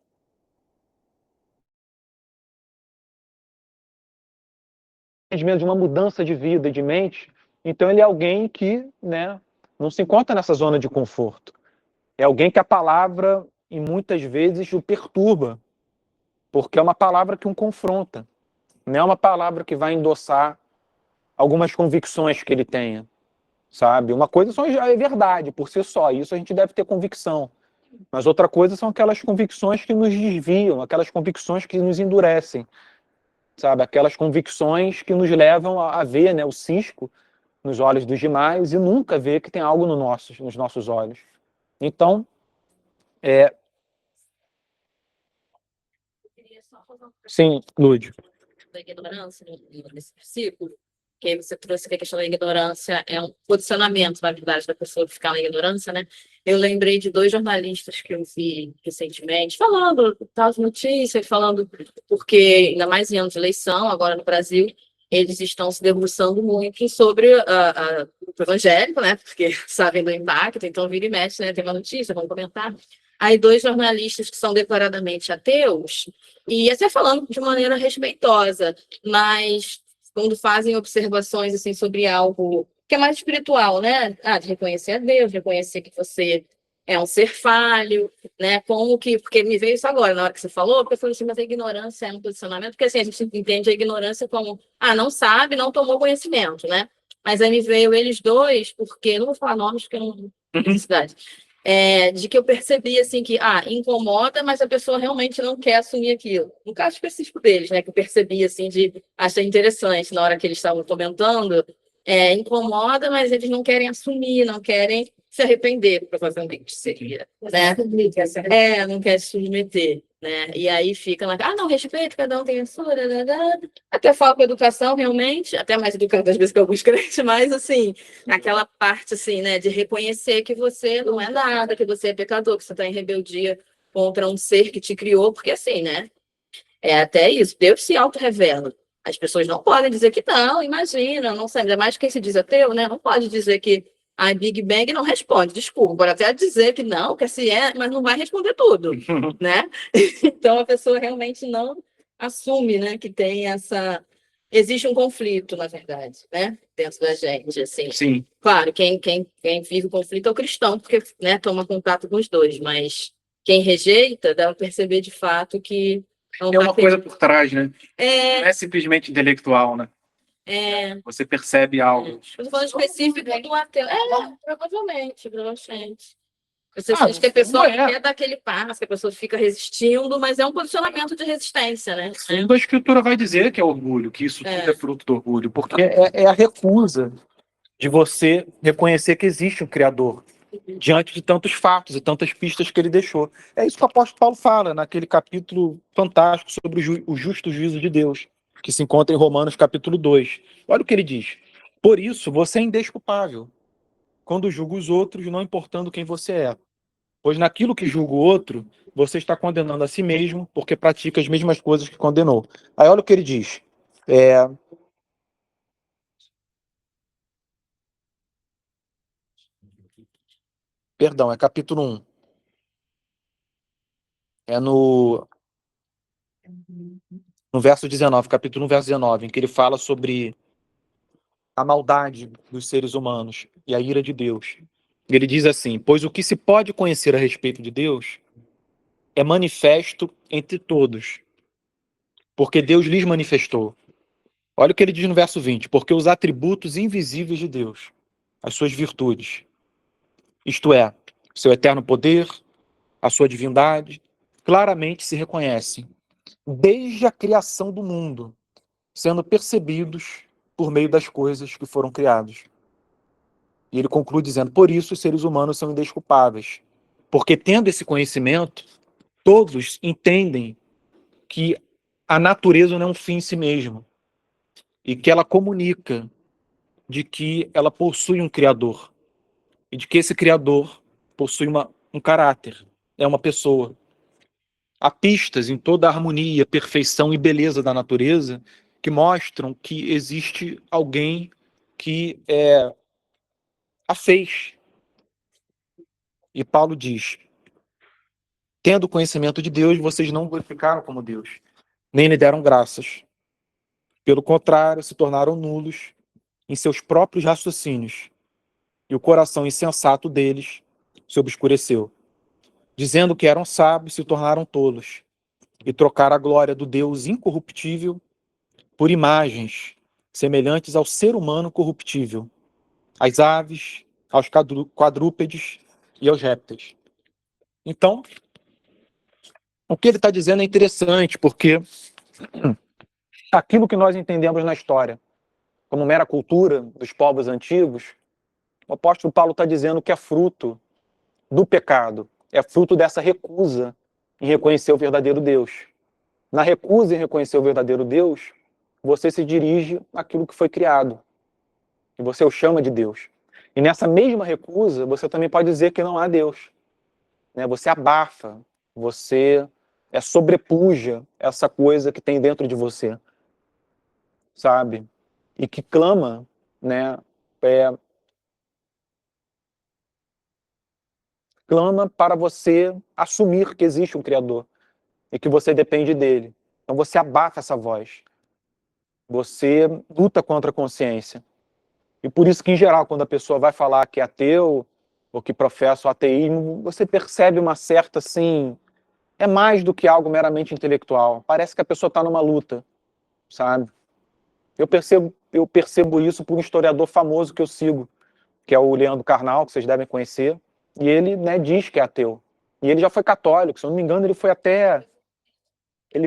de uma mudança de vida e de mente, então ele é alguém que, né, não se encontra nessa zona de conforto. É alguém que a palavra, e muitas vezes, o perturba, porque é uma palavra que o confronta, não é uma palavra que vai endossar algumas convicções que ele tenha, sabe? Uma coisa só é verdade por si só, isso a gente deve ter convicção. Mas outra coisa são aquelas convicções que nos desviam, aquelas convicções que nos endurecem, sabe? Aquelas convicções que nos levam a ver, né, o cisco nos olhos dos demais e nunca ver que tem algo nos nossos olhos. Então, sim, Lúdio. Da ignorância nesse versículo, que aí você trouxe que a questão da ignorância é um posicionamento, na verdade, da pessoa ficar na ignorância, né? Eu lembrei de 2 jornalistas que eu vi recentemente, falando tal notícias, falando, porque ainda mais em anos de eleição, agora no Brasil, eles estão se debruçando muito sobre o evangélico, né? Porque sabem do impacto, então vira e mexe, né? Tem uma notícia, vamos comentar. Aí 2 jornalistas que são declaradamente ateus, e até falando de maneira respeitosa, mas quando fazem observações assim sobre algo que é mais espiritual, né? De reconhecer a Deus, reconhecer que você é um ser falho, né? Como que, porque me veio isso agora, na hora que você falou, porque eu falei assim, mas a ignorância é um posicionamento, porque assim, a gente entende a ignorância como, não sabe, não tomou conhecimento, né? Mas aí me veio eles 2, porque, não vou falar nomes, porque eu não tenho necessidade, de que eu percebi assim que incomoda, mas a pessoa realmente não quer assumir aquilo. No caso específico deles, né, que eu percebi assim de achei interessante na hora que eles estavam comentando, incomoda, mas eles não querem assumir, não querem se arrepender, provavelmente seria, né? Não quer se submeter, né? E aí fica lá, não, respeito, cada um tem a sua, até falo com educação, realmente, até mais educado às vezes que alguns crentes, mas assim, aquela parte assim, né, de reconhecer que você não é nada, que você é pecador, que você está em rebeldia contra um ser que te criou, porque assim, né? É até isso, Deus se auto-revela. As pessoas não podem dizer que não, imagina, não sei, ainda mais quem se diz ateu, né? Não pode dizer que a Big Bang não responde, desculpa, pode até dizer que não, que assim mas não vai responder tudo, né? Então a pessoa realmente não assume, né, que tem existe um conflito, na verdade, né? Dentro da gente, assim. Sim. Claro, quem vive o conflito é o cristão, porque, né, toma contato com os dois, mas quem rejeita dá a perceber de fato que É uma coisa por trás, né? É, Não é simplesmente intelectual, né? Você percebe algo. eu tô falando específico do ateu. Provavelmente. Você Ah, sente que a pessoa não é. quer dar aquele passo, que a pessoa fica resistindo, mas é um posicionamento de resistência, né? Tudo a escritura vai dizer que é orgulho, que isso tudo é fruto do orgulho, porque é a recusa de você reconhecer que existe um Criador diante de tantos fatos e tantas pistas que ele deixou. É isso que o apóstolo Paulo fala naquele capítulo fantástico sobre o justo juízo de Deus, que se encontra em Romanos capítulo 2. Olha o que ele diz. Por isso, você é indesculpável quando julga os outros, não importando quem você é. Pois naquilo que julga o outro, você está condenando a si mesmo, porque pratica as mesmas coisas que condenou. Aí olha o que ele diz. Perdão, é capítulo 1. É no verso 19, capítulo 1, verso 19, em que ele fala sobre a maldade dos seres humanos e a ira de Deus. Ele diz assim: pois o que se pode conhecer a respeito de Deus é manifesto entre todos, porque Deus lhes manifestou. Olha o que ele diz no verso 20: porque os atributos invisíveis de Deus, as suas virtudes, isto é, seu eterno poder, a sua divindade, claramente se reconhecem desde a criação do mundo, sendo percebidos por meio das coisas que foram criadas. E ele conclui dizendo: por isso os seres humanos são indesculpáveis, porque tendo esse conhecimento, todos entendem que a natureza não é um fim em si mesmo e que ela comunica de que ela possui um criador e de que esse criador possui um caráter, é uma pessoa. Há pistas em toda a harmonia, perfeição e beleza da natureza que mostram que existe alguém que a fez. E Paulo diz: tendo conhecimento de Deus, vocês não glorificaram como Deus, nem lhe deram graças. Pelo contrário, se tornaram nulos em seus próprios raciocínios, e o coração insensato deles se obscureceu. Dizendo que eram sábios, se tornaram tolos, e trocaram a glória do Deus incorruptível por imagens semelhantes ao ser humano corruptível, às aves, aos quadrúpedes e aos répteis. Então, o que ele está dizendo é interessante, porque aquilo que nós entendemos na história como mera cultura dos povos antigos, o apóstolo Paulo está dizendo que é fruto do pecado, é fruto dessa recusa em reconhecer o verdadeiro Deus. Na recusa em reconhecer o verdadeiro Deus, você se dirige àquilo que foi criado, e você o chama de Deus. E nessa mesma recusa, você também pode dizer que não há Deus, né? Você abafa, você sobrepuja essa coisa que tem dentro de você, sabe? E que clama, né? Clama para você assumir que existe um Criador e que você depende dele. Então você abafa essa voz. Você luta contra a consciência. E por isso que, em geral, quando a pessoa vai falar que é ateu ou que professa o ateísmo, você percebe uma certa, assim, é mais do que algo meramente intelectual. Parece que a pessoa está numa luta, sabe? Eu percebo isso por um historiador famoso que eu sigo, que é o Leandro Carnal, que vocês devem conhecer, e ele, né, diz que é ateu. E ele já foi católico, se eu não me engano, ele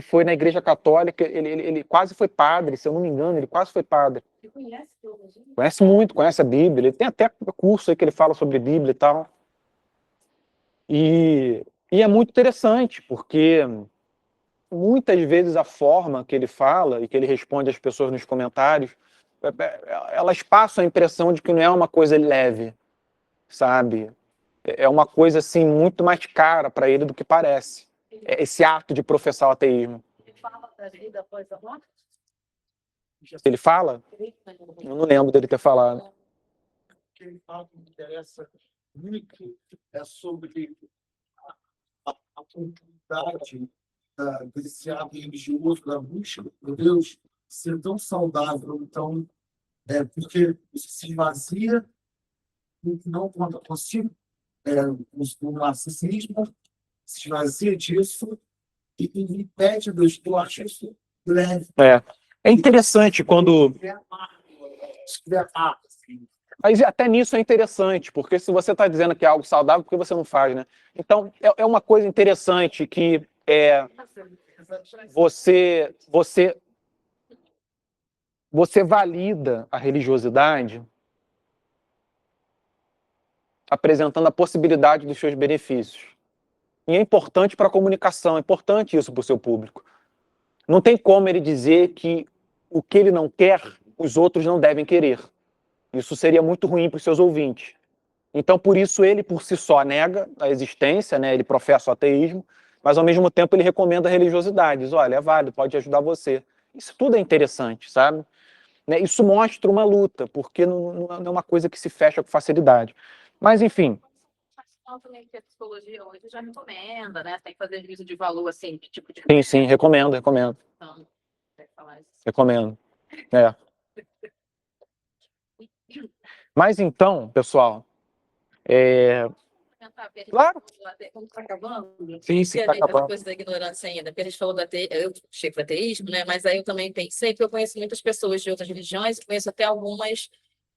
foi na Igreja Católica, ele quase foi padre, se eu não me engano, ele quase foi padre. Você conhece teologia? Conhece muito, conhece a Bíblia, ele tem até curso aí que ele fala sobre Bíblia e tal. E é muito interessante, porque muitas vezes a forma que ele fala e que ele responde às pessoas nos comentários, elas passam a impressão de que não é uma coisa leve, sabe? É uma coisa assim muito mais cara para ele do que parece. É esse ato de professar o ateísmo. Ele fala da vida após a morte? Ele fala? Eu não lembro dele ter falado. Que ele fala que me interessa muito é sobre a oportunidade desse ato religioso da busca por Deus ser tão saudável, então, porque você se esvazia, não conta consigo, o narcisismo, se esvazia disso e impede Deus. Eu acho isso leve. É interessante quando... Se tiver assim. Mas até nisso é interessante, porque se você está dizendo que é algo saudável, por que você não faz, né? Então, é uma coisa interessante que você valida a religiosidade apresentando a possibilidade dos seus benefícios. E é importante para a comunicação, é importante isso para o seu público. Não tem como ele dizer que o que ele não quer, os outros não devem querer. Isso seria muito ruim para os seus ouvintes. Então, por isso, ele por si só nega a existência, né? Ele professa o ateísmo, mas ao mesmo tempo ele recomenda a religiosidade. Diz, olha, é válido, pode ajudar você. Isso tudo é interessante, sabe? Né? Isso mostra uma luta, porque não é uma coisa que se fecha com facilidade. Mas, enfim, Também que a psicologia hoje já recomenda, né? Tem que fazer juízo de valor, assim, que tipo de... sim, recomendo. Então, tem que falar isso. Recomendo. Mas então, pessoal, claro. Como está acabando? Sim, E tá a acabando. coisa da ignorância ainda, porque a gente falou do ateísmo, eu cheguei para ateísmo, né? Mas aí eu também pensei, porque eu conheço muitas pessoas de outras religiões, conheço até algumas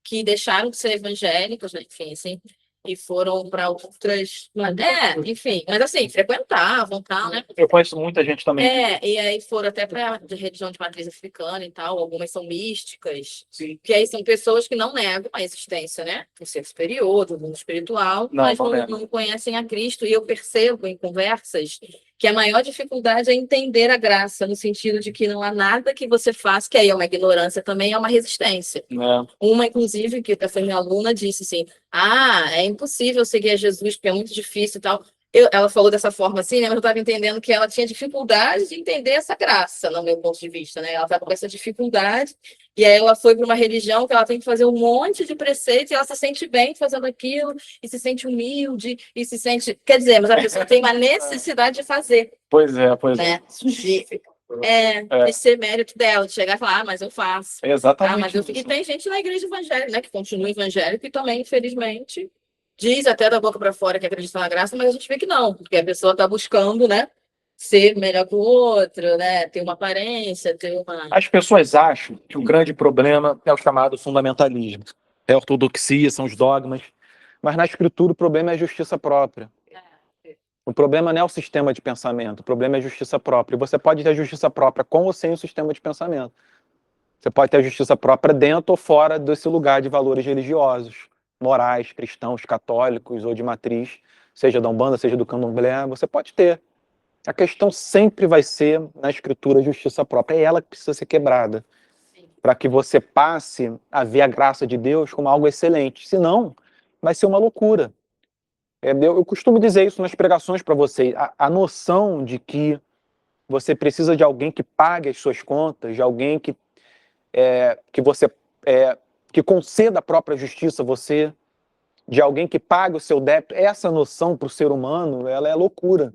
que deixaram de ser evangélicos, né? Enfim, assim, e foram para outras. Enfim, mas assim, frequentavam, tal, né? Eu conheço muita gente também. E aí foram até para a religião de matriz africana e tal, algumas são místicas, Sim. que aí são pessoas que não negam a existência, né? Do ser superior, do mundo espiritual, Não, mas não negam. não conhecem a Cristo. E eu percebo em conversas que a maior dificuldade é entender a graça, no sentido de que não há nada que você faça, que aí é uma ignorância também, é uma resistência. Uma, inclusive, que foi minha aluna, disse assim, é impossível seguir a Jesus, porque é muito difícil e tal. Ela falou dessa forma assim, né? Mas eu estava entendendo que ela tinha dificuldade de entender essa graça, no meu ponto de vista, né? Ela estava com essa dificuldade, e aí ela foi para uma religião que ela tem que fazer um monte de preceitos, e ela se sente bem fazendo aquilo, e se sente humilde, e se sente... Quer dizer, mas a pessoa tem uma necessidade de fazer. Pois é. Né? De ser mérito dela, de chegar e falar, mas eu faço. Exatamente. Mas eu... E tem gente na igreja evangélica, né? Que continua evangélico e também, infelizmente... Diz até da boca para fora que acredita na graça, mas a gente vê que não, porque a pessoa está buscando, né, ser melhor que o outro, né, ter uma aparência, ter uma... As pessoas acham que o grande problema é o chamado fundamentalismo. É a ortodoxia, são os dogmas. Mas na escritura o problema é a justiça própria. O problema não é o sistema de pensamento, o problema é a justiça própria. E você pode ter a justiça própria com ou sem o sistema de pensamento. Você pode ter a justiça própria dentro ou fora desse lugar de valores religiosos, morais, cristãos, católicos ou de matriz, seja da Umbanda, seja do Candomblé, você pode ter. A questão sempre vai ser, na escritura, a justiça própria. É ela que precisa ser quebrada, para que você passe a ver a graça de Deus como algo excelente. Senão, vai ser uma loucura. Eu costumo dizer isso nas pregações para vocês. A noção de que você precisa de alguém que pague as suas contas, de alguém que você que conceda a própria justiça a você, de alguém que pague o seu débito, essa noção para o ser humano, ela é loucura.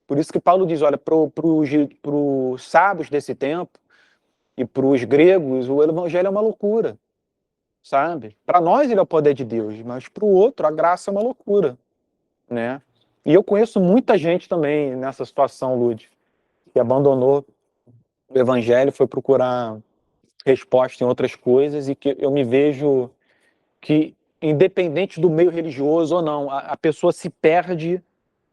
Por isso que Paulo diz, olha, para os sábios desse tempo e para os gregos, o evangelho é uma loucura, sabe? Para nós ele é o poder de Deus, mas para o outro a graça é uma loucura, né? E eu conheço muita gente também nessa situação, Lud, que abandonou o evangelho, foi procurar resposta em outras coisas e que eu me vejo que, independente do meio religioso ou não, a pessoa se perde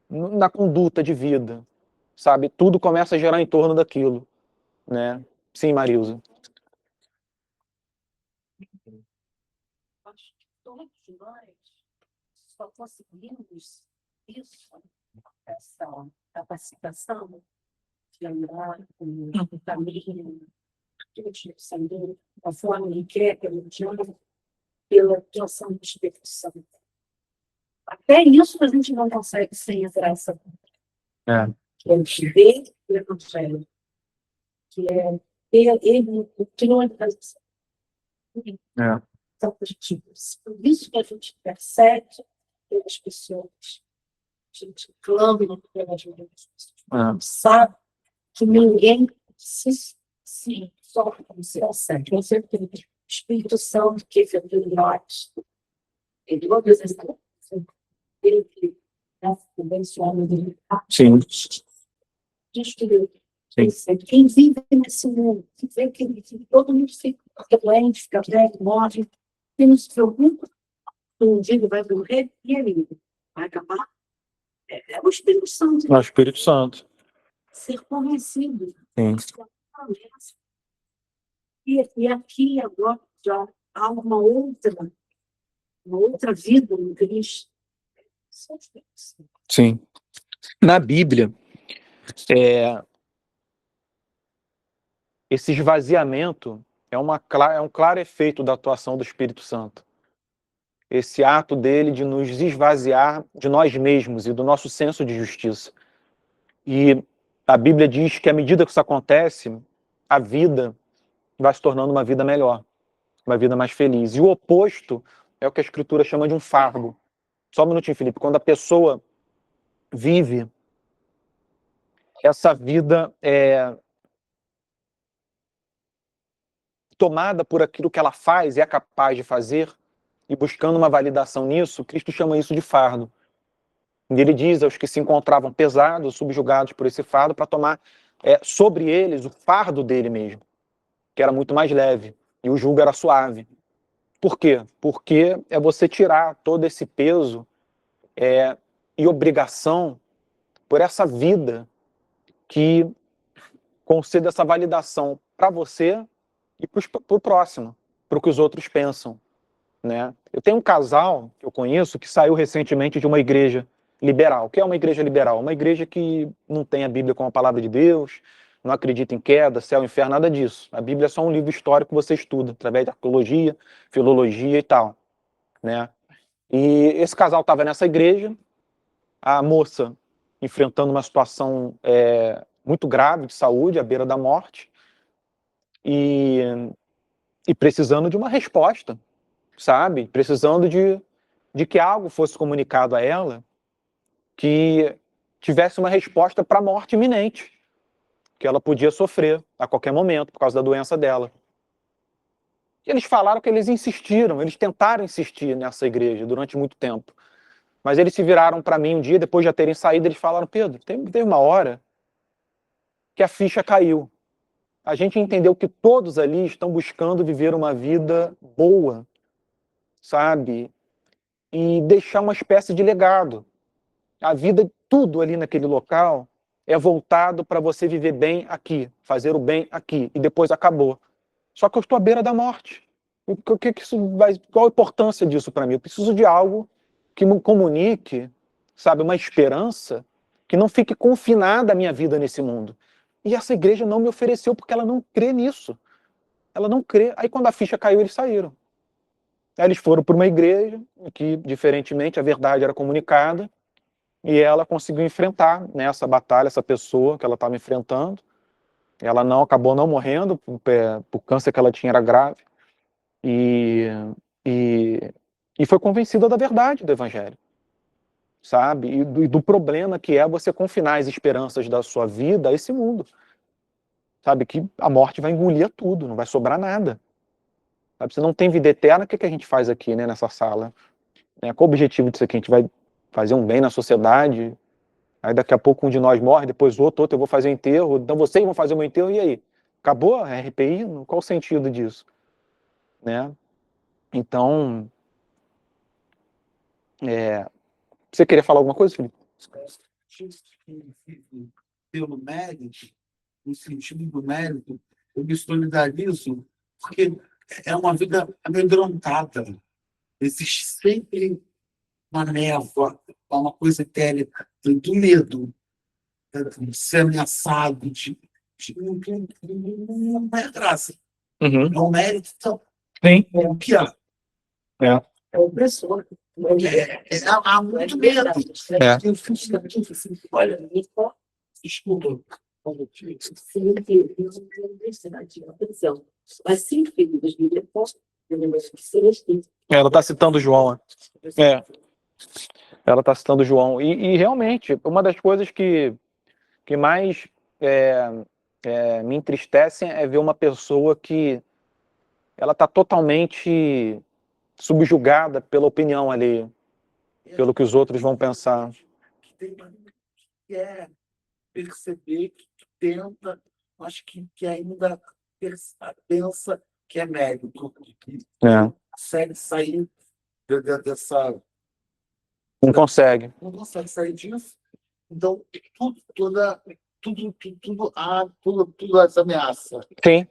na conduta de vida, sabe? Tudo começa a girar em torno daquilo, né? Sim, Marilza. Acho que todos nós só conseguimos isso, essa capacitação de andar com o caminho, de saber da forma que quer, pelo diálogo, pela atuação do Espírito Santo. Até isso a gente não consegue sem a graça, que é o viver do Evangelho, que é ele que não é são positivos. Por isso que a gente percebe pelas pessoas, a gente clama pela ajuda das pessoas. A gente sabe que ninguém se só como se consegue. Com certeza. O Espírito Santo que veio em nós. Em todas as coisas. Ele que abençoado dele. Sim. Destruiu. Sim. Quem vive nesse mundo, que vê que todo mundo fica doente, fica velho, morre, e não se preocupa, um dia ele vai morrer e ele vai acabar. É o Espírito Santo, É o Espírito Santo. ser conhecido. Sim. E aqui agora já há uma outra vida em Cristo. Sim. Na Bíblia, esse esvaziamento é um claro efeito da atuação do Espírito Santo. Esse ato dele de nos esvaziar de nós mesmos e do nosso senso de justiça. E a Bíblia diz que à medida que isso acontece, a vida vai se tornando uma vida melhor, uma vida mais feliz. E o oposto é o que a Escritura chama de um fardo. Só um minutinho, Felipe. Quando a pessoa vive essa vida tomada por aquilo que ela faz e é capaz de fazer, e buscando uma validação nisso, Cristo chama isso de fardo. E ele diz aos que se encontravam pesados, subjugados por esse fardo, para tomar sobre eles o fardo dele mesmo, que era muito mais leve, e o jugo era suave. Por quê? Porque é você tirar todo esse peso e obrigação por essa vida que concede essa validação para você e para o próximo, para o que os outros pensam. Né? Eu tenho um casal que eu conheço que saiu recentemente de uma igreja liberal. O que é uma igreja liberal? Uma igreja que não tem a Bíblia como a palavra de Deus, não acredita em queda, céu, inferno, nada disso. A Bíblia é só um livro histórico que você estuda, através de arqueologia, filologia e tal. Né? E esse casal estava nessa igreja, a moça enfrentando uma situação muito grave de saúde, à beira da morte, e precisando de uma resposta, sabe? Precisando de que algo fosse comunicado a ela que tivesse uma resposta para a morte iminente, que ela podia sofrer a qualquer momento por causa da doença dela. E eles falaram que eles insistiram, eles tentaram insistir nessa igreja durante muito tempo. Mas eles se viraram para mim um dia, depois de já terem saído, eles falaram: Pedro, teve uma hora que a ficha caiu. A gente entendeu que todos ali estão buscando viver uma vida boa, sabe? E deixar uma espécie de legado. A vida, tudo ali naquele local é voltado para você viver bem aqui, fazer o bem aqui, e depois acabou. Só que eu estou à beira da morte. Qual a importância disso para mim? Eu preciso de algo que me comunique, sabe, uma esperança que não fique confinada a minha vida nesse mundo. E essa igreja não me ofereceu porque ela não crê nisso. Ela não crê. Aí quando a ficha caiu, eles saíram. Aí eles foram para uma igreja que, diferentemente, a verdade era comunicada, e ela conseguiu enfrentar, né, essa batalha, essa pessoa que ela estava enfrentando. Ela acabou não morrendo, por câncer que ela tinha era grave, e foi convencida da verdade do evangelho, sabe? E do problema que é você confinar as esperanças da sua vida a esse mundo, sabe? Que a morte vai engolir tudo, não vai sobrar nada. Sabe? Se não tem vida eterna, o que a gente faz aqui, né, nessa sala? Qual o objetivo disso aqui? A gente vai fazer um bem na sociedade? Aí daqui a pouco um de nós morre, depois outro eu vou fazer o enterro, então vocês vão fazer o meu enterro, e aí? Acabou a RPI? Qual o sentido disso? Né? Então, você queria falar alguma coisa, Felipe? Pelo mérito, no sentido do mérito, eu me solidarizo, porque é uma vida amedrontada. Existe sempre uma névoa, uma coisa etérea do medo, de ser ameaçado, não é graça. Uhum. É um mérito, então, Sim. é o que há. É opressor. Há muito medo. É. Eu fiz olha, desculpa. Mas sim, filho dos depois, Ela está citando João. Ela está citando João. E realmente, uma das coisas que mais me entristecem é ver uma pessoa que ela está totalmente subjugada pela opinião alheia, pelo que os outros vão pensar. Que tem uma que quer perceber, que tenta, mas que ainda pensa que é mérito, que É, consegue sair dessa. não consegue. Não consegue sair disso. Então, tudo as ameaças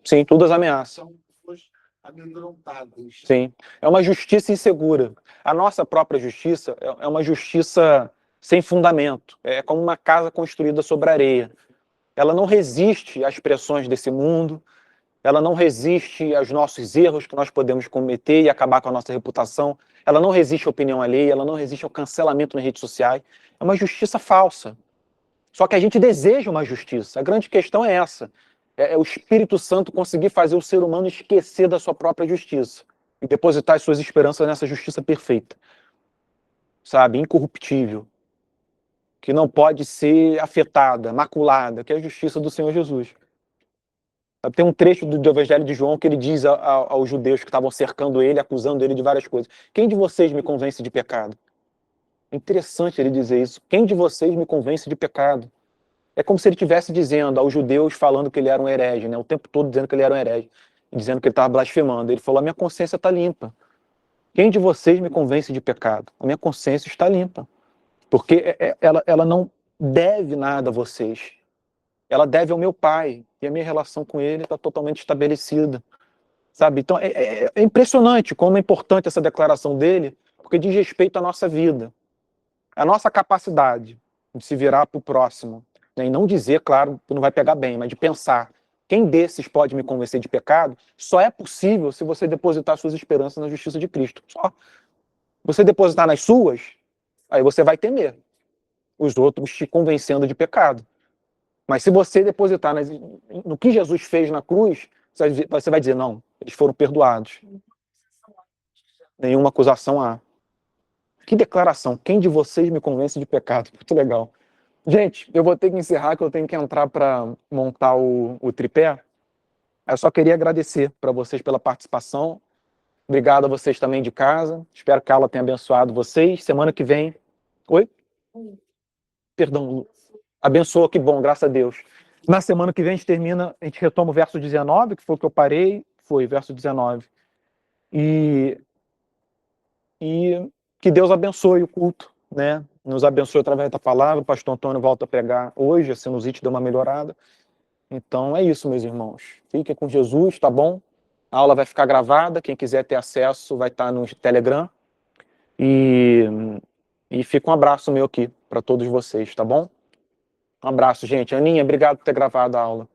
Sim, todas ameaças. são pessoas amedrontadas. Sim, é uma justiça insegura. A nossa própria justiça é uma justiça sem fundamento. É como uma casa construída sobre areia. Ela não resiste às pressões desse mundo, ela não resiste aos nossos erros que nós podemos cometer e acabar com a nossa reputação, ela não resiste à opinião alheia, ela não resiste ao cancelamento nas redes sociais. É uma justiça falsa. Só que a gente deseja uma justiça. A grande questão é essa. É o Espírito Santo conseguir fazer o ser humano esquecer da sua própria justiça e depositar as suas esperanças nessa justiça perfeita, sabe, incorruptível, que não pode ser afetada, maculada, que é a justiça do Senhor Jesus. Tem um trecho do Evangelho de João que ele diz aos judeus que estavam cercando ele, acusando ele de várias coisas: quem de vocês me convence de pecado? É interessante ele dizer isso. Quem de vocês me convence de pecado? É como se ele estivesse dizendo aos judeus, falando que ele era um herege, né? O tempo todo dizendo que ele era um herege, dizendo que ele estava blasfemando. Ele falou: a minha consciência está limpa. Quem de vocês me convence de pecado? A minha consciência está limpa. Porque ela não deve nada a vocês. Ela deve ao meu pai. E a minha relação com ele está totalmente estabelecida. Sabe? Então, é impressionante como é importante essa declaração dele, porque diz respeito à nossa vida, à nossa capacidade de se virar para o próximo. Né? E não dizer, claro, que não vai pegar bem, mas de pensar: quem desses pode me convencer de pecado? Só é possível se você depositar suas esperanças na justiça de Cristo. Só. Você depositar nas suas, aí você vai temer os outros te convencendo de pecado. Mas se você depositar no que Jesus fez na cruz, você vai dizer: não, eles foram perdoados. Nenhuma acusação há. Que declaração. Quem de vocês me convence de pecado? Muito legal. Gente, eu vou ter que encerrar, que eu tenho que entrar para montar o tripé. Eu só queria agradecer para vocês pela participação. Obrigado a vocês também de casa. Espero que a aula tenha abençoado vocês. Semana que vem... Oi? Perdão, Lu. Abençoa, que bom, graças a Deus. Na semana que vem a gente retoma o verso 19, que foi o que eu parei. Foi, verso 19. E que Deus abençoe o culto, né? Nos abençoe através da palavra. O pastor Antônio volta a pregar hoje, a sinusite deu uma melhorada. Então é isso, meus irmãos. Fiquem com Jesus, tá bom? A aula vai ficar gravada, quem quiser ter acesso vai estar no Telegram. E fica um abraço meu aqui para todos vocês, tá bom? Um abraço, gente. Aninha, obrigado por ter gravado a aula.